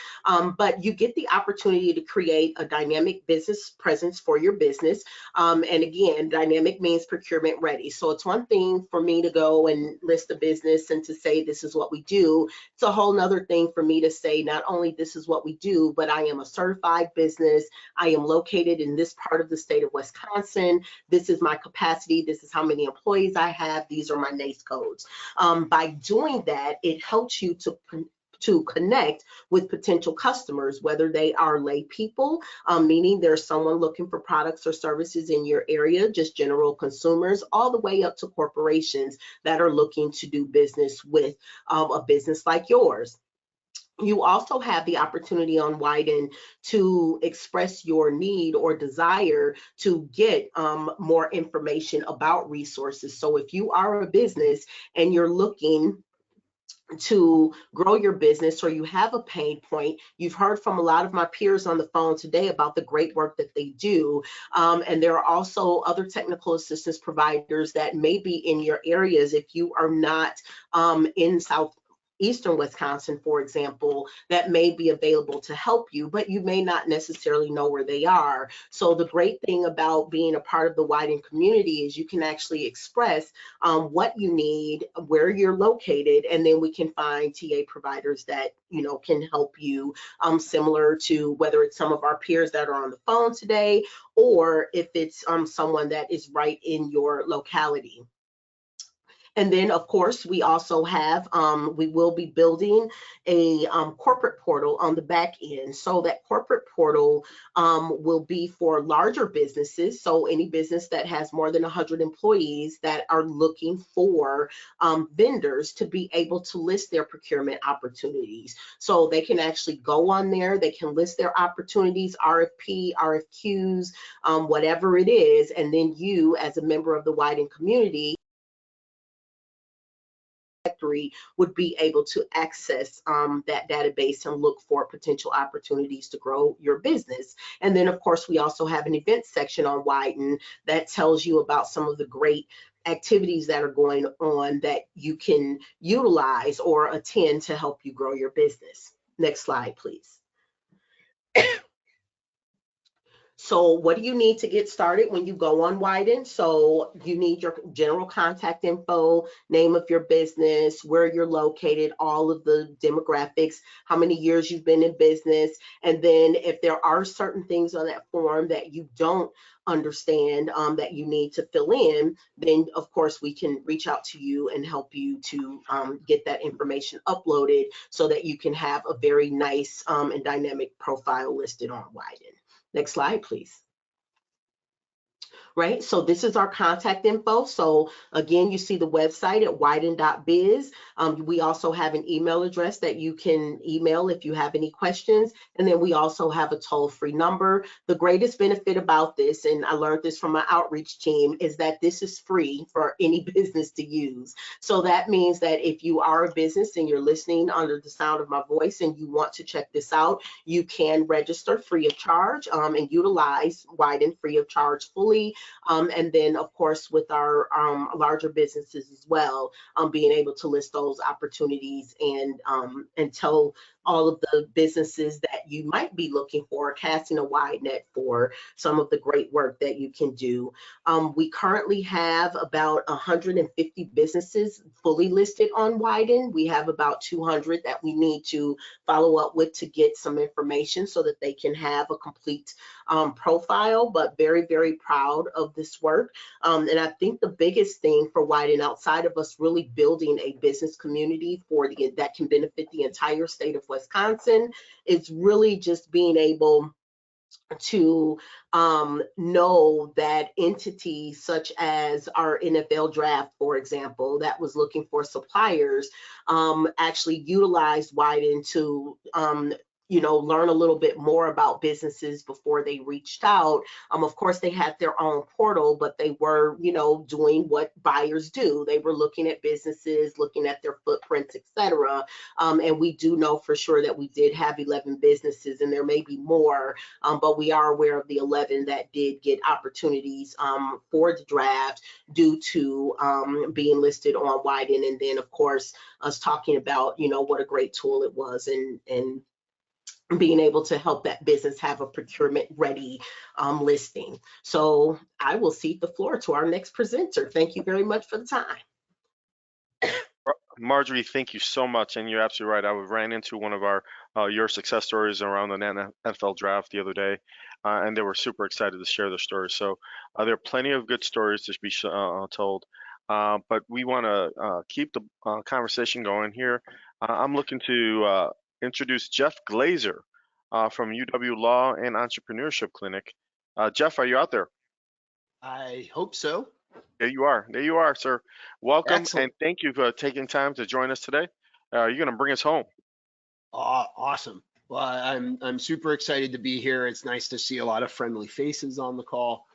But you get the opportunity to create a dynamic business presence for your business. And again, dynamic means procurement ready. So it's one thing for me to go and list a business and to say this is what we do. It's a whole nother thing for me to say not only this is what we do, but I am a certified business. I am located in this part of the state of Wisconsin. This is my capacity. This is how many employees I have. These are my NAICS codes. By doing that, it helps you to connect with potential customers, whether they are lay people, meaning there's someone looking for products or services in your area, just general consumers, all the way up to corporations that are looking to do business with a business like yours. You also have the opportunity on Widen to express your need or desire to get more information about resources. So if you are a business and you're looking to grow your business, or you have a pain point. You've heard from a lot of my peers on the phone today about the great work that they do. And there are also other technical assistance providers that may be in your areas if you are not in Southeastern Wisconsin, for example, that may be available to help you, but you may not necessarily know where they are. So the great thing about being a part of the Wyden community is you can actually express what you need, where you're located, and then we can find TA providers that, you know, can help you, similar to whether it's some of our peers that are on the phone today, or if it's someone that is right in your locality. And then, of course, we also have, we will be building a corporate portal on the back end. So that corporate portal will be for larger businesses. So any business that has more than 100 employees that are looking for vendors to be able to list their procurement opportunities. So they can actually go on there, they can list their opportunities, RFP, RFQs, whatever it is. And then you, as a member of the Wyden community, would be able to access that database and look for potential opportunities to grow your business. And then, of course, we also have an events section on Wyden that tells you about some of the great activities that are going on that you can utilize or attend to help you grow your business. Next slide, please. So what do you need to get started when you go on Wyden? So you need your general contact info, name of your business, where you're located, all of the demographics, how many years you've been in business. And then if there are certain things on that form that you don't understand that you need to fill in, then of course we can reach out to you and help you to get that information uploaded so that you can have a very nice and dynamic profile listed on Wyden. Next slide, please. Right, so this is our contact info. So again, you see the website at wyden.biz. We also have an email address that you can email if you have any questions. And then we also have a toll-free number. The greatest benefit about this, and I learned this from my outreach team, is that this is free for any business to use. So that means that if you are a business and you're listening under the sound of my voice and you want to check this out, you can register free of charge and utilize Wyden free of charge fully. And then, of course, with our larger businesses as well, being able to list those opportunities and tell all of the businesses that you might be looking for, casting a wide net for some of the great work that you can do. We currently have about 150 businesses fully listed on Wyden. We have about 200 that we need to follow up with to get some information so that they can have a complete profile, but very, very proud of this work. And I think the biggest thing for Wyden, outside of us really building a business community that can benefit the entire state of Wisconsin, is really just being able to know that entities such as our NFL draft, for example, that was looking for suppliers, actually utilized Wyden to learn a little bit more about businesses before they reached out. Of course, they had their own portal, but they were, doing what buyers do. They were looking at businesses, looking at their footprints, etc. And we do know for sure that we did have 11 businesses, and there may be more, but we are aware of the 11 that did get opportunities for the draft due to being listed on Wyden. And then, of course, us talking about, what a great tool it was and being able to help that business have a procurement ready listing. So I will cede the floor to our next presenter. Thank you very much for the time. Marjorie, thank you so much. And you're absolutely right. I ran into one of your success stories around the NFL draft the other day, and they were super excited to share their stories. So there are plenty of good stories to be told, but we want to keep the conversation going here. I'm looking to introduce Jeff Glazer from UW Law and Entrepreneurship Clinic. Jeff, are you out there? I hope so. There you are, sir. Welcome. Excellent. And thank you for taking time to join us today. You're going to bring us home. Awesome. Well, I'm super excited to be here. It's nice to see a lot of friendly faces on the call.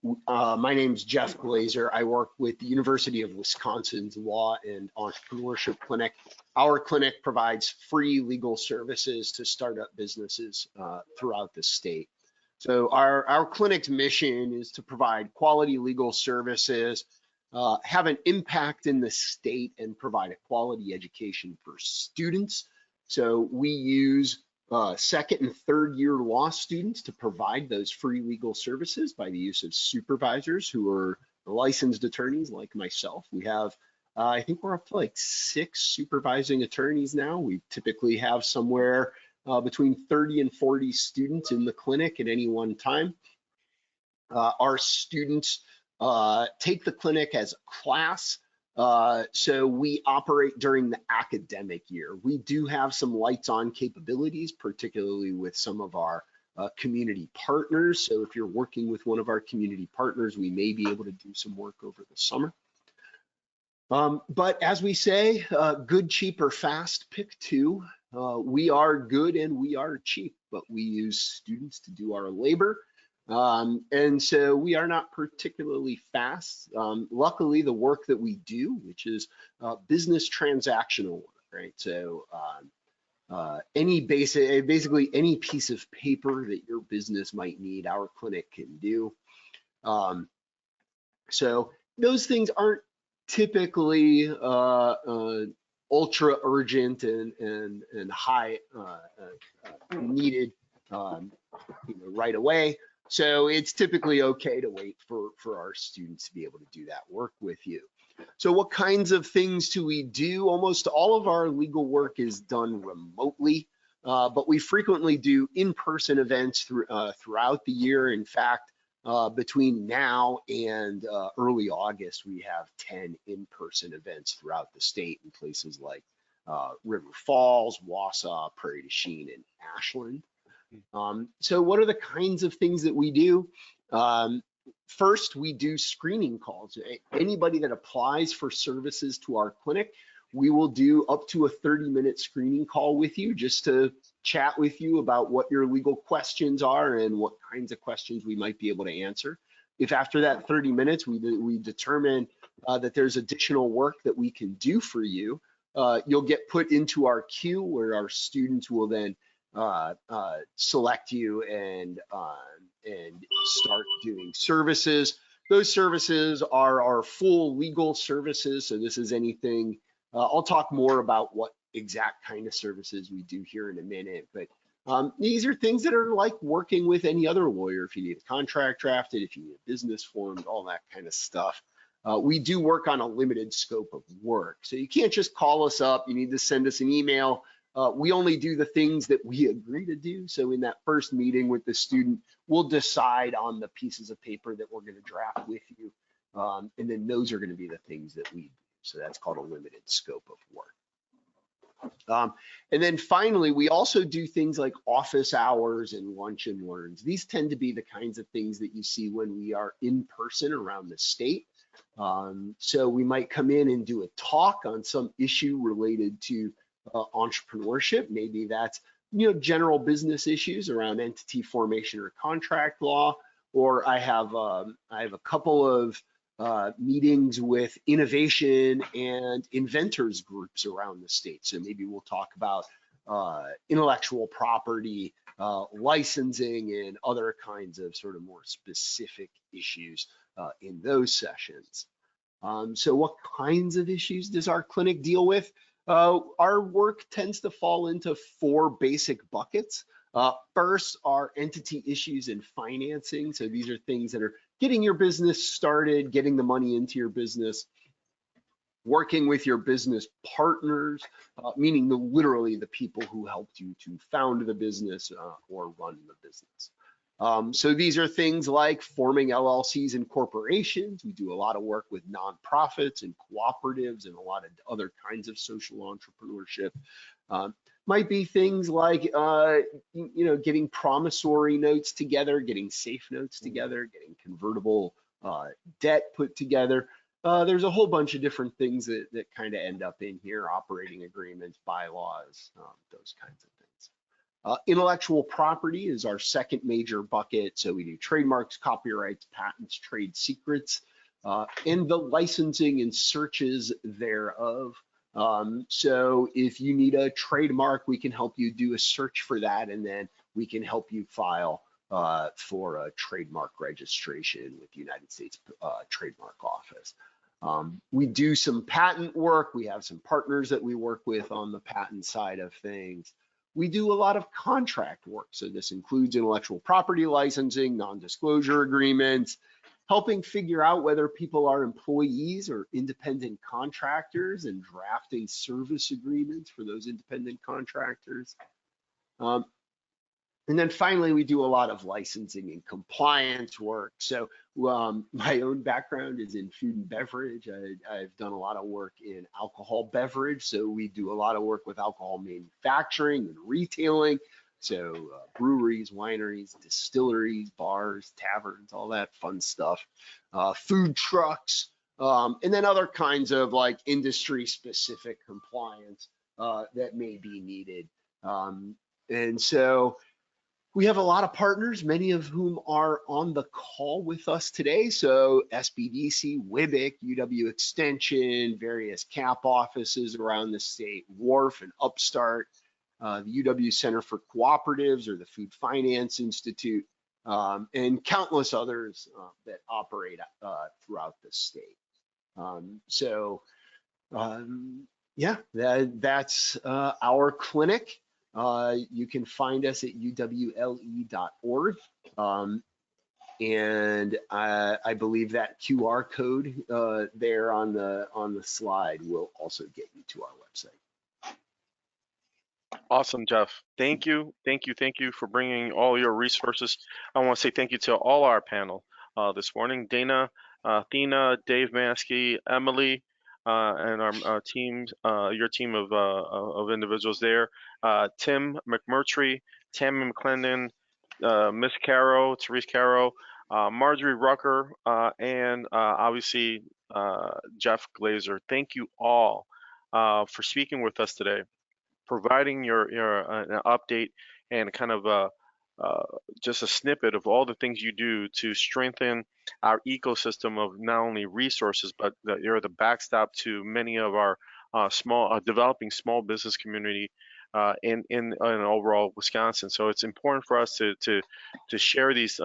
My name's Jeff Glazer. I work with the University of Wisconsin's Law and Entrepreneurship Clinic. Our clinic provides free legal services to startup businesses throughout the state. So our clinic's mission is to provide quality legal services, have an impact in the state, and provide a quality education for students. So we use second and third year law students to provide those free legal services by the use of supervisors who are licensed attorneys like myself. We have, I think we're up to like 6 supervising attorneys now. We typically have somewhere between 30 and 40 students in the clinic at any one time. Our students take the clinic as a class. So we operate during the academic year. We do have some lights on capabilities, particularly with some of our community partners. So if you're working with one of our community partners, we may be able to do some work over the summer. But as we say, good, cheap, or fast, pick 2. We are good and we are cheap, but we use students to do our labor. And so we are not particularly fast. Luckily, the work that we do, which is business transactional work, right? So basically any piece of paper that your business might need, our clinic can do. So those things aren't typically ultra urgent and high needed right away. So it's typically okay to wait for our students to be able to do that work with you. So what kinds of things do we do? Almost all of our legal work is done remotely, but we frequently do in-person events throughout the year. In fact, between now and early August, we have 10 in-person events throughout the state in places like River Falls, Wausau, Prairie du Chien, and Ashland. So what are the kinds of things that we do? First, we do screening calls. Anybody that applies for services to our clinic, we will do up to a 30-minute screening call with you just to chat with you about what your legal questions are and what kinds of questions we might be able to answer. If after that 30 minutes we determine that there's additional work that we can do for you, you'll get put into our queue where our students will then select you and start doing services. Those services are our full legal services. So this is anything, I'll talk more about what exact kind of services we do here in a minute, but these are things that are like working with any other lawyer. If you need a contract drafted, if you need a business formed, all that kind of stuff. We do work on a limited scope of work. So you can't just call us up. You need to send us an email. We only do the things that we agree to do. So in that first meeting with the student, we'll decide on the pieces of paper that we're going to draft with you. And then those are going to be the things that we do. So that's called a limited scope of work. And then finally, we also do things like office hours and lunch and learns. These tend to be the kinds of things that you see when we are in person around the state. So we might come in and do a talk on some issue related to entrepreneurship. Maybe that's general business issues around entity formation or contract law. Or I have a couple of meetings with innovation and inventors groups around the state. So maybe we'll talk about intellectual property, licensing, and other kinds of sort of more specific issues in those sessions. So what kinds of issues does our clinic deal with? Our work tends to fall into 4 basic buckets. First are entity issues and financing. So these are things that are getting your business started, getting the money into your business, working with your business partners, meaning literally the people who helped you to found the business or run the business. So these are things like forming LLCs and corporations. We do a lot of work with nonprofits and cooperatives and a lot of other kinds of social entrepreneurship. Might be things like, getting promissory notes together, getting safe notes together, getting convertible debt put together. There's a whole bunch of different things that kind of end up in here, operating agreements, bylaws, those kinds of things. Intellectual property is our second major bucket. So we do trademarks, copyrights, patents, trade secrets, and the licensing and searches thereof. So if you need a trademark, we can help you do a search for that, and then we can help you file for a trademark registration with the United States Trademark Office. We do some patent work. We have some partners that we work with on the patent side of things. We do a lot of contract work. So this includes intellectual property licensing, non-disclosure agreements, helping figure out whether people are employees or independent contractors and drafting service agreements for those independent contractors. And then finally, we do a lot of licensing and compliance work. So my own background is in food and beverage. I've done a lot of work in alcohol beverage. So we do a lot of work with alcohol manufacturing and retailing. So breweries, wineries, distilleries, bars, taverns, all that fun stuff. Food trucks, and then other kinds of like industry specific compliance that may be needed. And so we have a lot of partners, many of whom are on the call with us today. So SBDC, WIBIC, UW Extension, various CAP offices around the state, WARF and Upstart, the UW Center for Cooperatives or the Food Finance Institute, and countless others that operate throughout the state. Yeah, that's our clinic. You can find us at uwle.org. And I believe that QR code there on the slide will also get you to our website. Awesome, Jeff. Thank you for bringing all your resources. I want to say thank you to all our panel this morning, Dana, Athena, Dave Maskey, Emily, and our teams, your team of individuals there, Tim McMurtry, Tammy McClendon, Miss Caro, Therese Caro, Marjorie Rucker, and obviously Jeff Glazer. Thank you all for speaking with us today, providing your an update and kind of just a snippet of all the things you do to strengthen our ecosystem of not only resources, but you're the backstop to many of our developing small business community in overall Wisconsin. So it's important for us to share these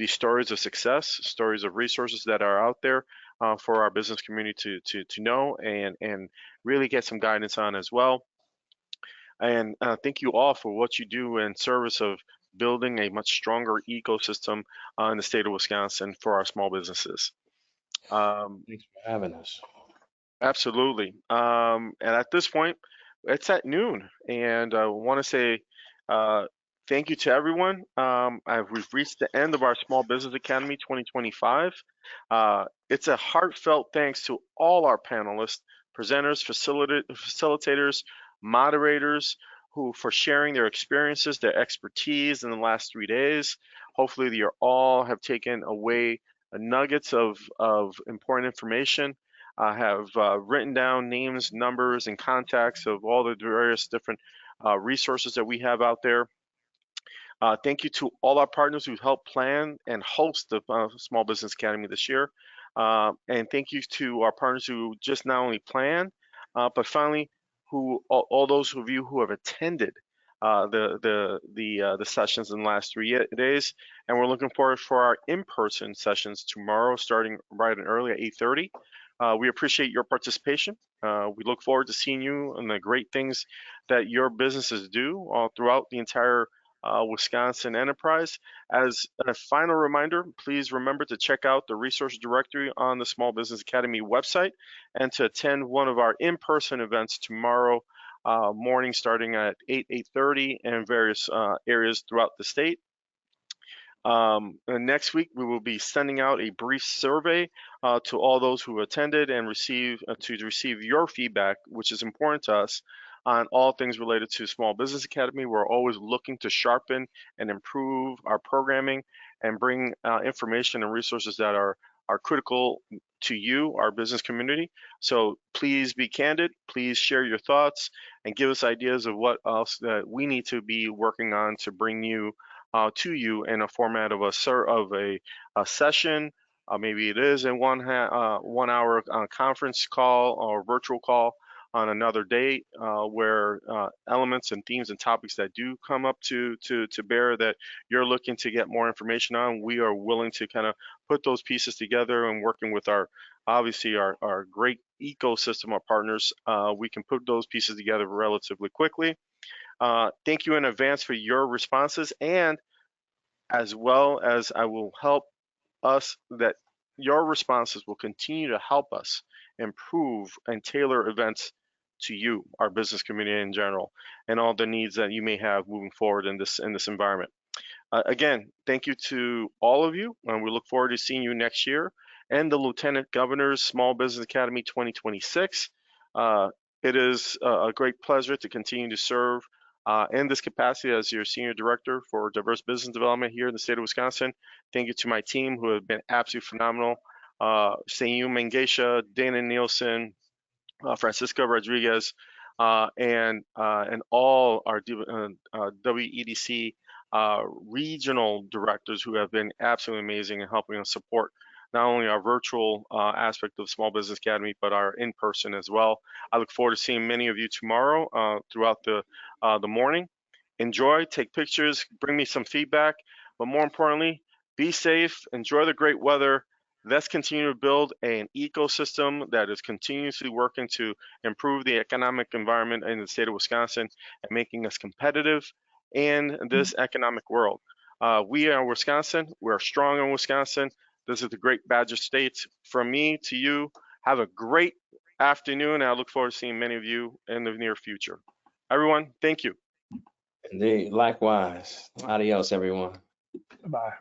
stories of success, stories of resources that are out there for our business community to know and really get some guidance on as well. And thank you all for what you do in service of building a much stronger ecosystem in the state of Wisconsin for our small businesses. Thanks for having us. Absolutely. And at this point, it's at noon, and I want to say thank you to everyone. We've reached the end of our Small Business Academy 2025. It's a heartfelt thanks to all our panelists, presenters, facilitators, moderators, who for sharing their experiences, their expertise in the last 3 days. Hopefully you all have taken away nuggets of important information. I have written down names, numbers, and contacts of all the various different resources that we have out there. Thank you to all our partners who helped plan and host the Small Business Academy this year. And thank you to our partners who just not only plan, but finally, all those of you who have attended the sessions in the last 3 days. And we're looking forward for our in-person sessions tomorrow, starting bright and early at 8:30. We appreciate your participation. We look forward to seeing you and the great things that your businesses do all throughout the entire Wisconsin enterprise. As a final reminder, please remember to check out the resource directory on the Small Business Academy website and to attend one of our in-person events tomorrow morning starting at 8:30 in various areas throughout the state. And next week, we will be sending out a brief survey to all those who attended and receive your feedback, which is important to us on all things related to Small Business Academy. We're always looking to sharpen and improve our programming and bring information and resources that are are critical to you, our business community. So please be candid, please share your thoughts and give us ideas of what else that we need to be working on to bring you to you in a format of a session. Maybe it is a 1 hour conference call or virtual call on another date where elements and themes and topics that do come up to bear that you're looking to get more information on, we are willing to kind of put those pieces together and working with our great ecosystem of partners, we can put those pieces together relatively quickly. Thank you in advance for your responses, and as well as I will help us that your responses will continue to help us improve and tailor events to you, our business community in general, and all the needs that you may have moving forward in this environment. Again, thank you to all of you, and we look forward to seeing you next year and the Lieutenant Governor's Small Business Academy 2026. It is a great pleasure to continue to serve in this capacity as your Senior Director for Diverse Business Development here in the state of Wisconsin. Thank you to my team who have been absolutely phenomenal. Seyu Mengesha, Dana Nielsen, Francisco Rodriguez, and all our WEDC regional directors who have been absolutely amazing in helping us support not only our virtual aspect of Small Business Academy, but our in-person as well. I look forward to seeing many of you tomorrow throughout the morning. Enjoy, take pictures, bring me some feedback, but more importantly, be safe, enjoy the great weather. Let's continue to build an ecosystem that is continuously working to improve the economic environment in the state of Wisconsin and making us competitive in this economic world. We are Wisconsin. We are strong in Wisconsin. This is the great Badger State. From me to you, have a great afternoon. I look forward to seeing many of you in the near future. Everyone, thank you. Indeed, likewise. Adios, everyone. Bye.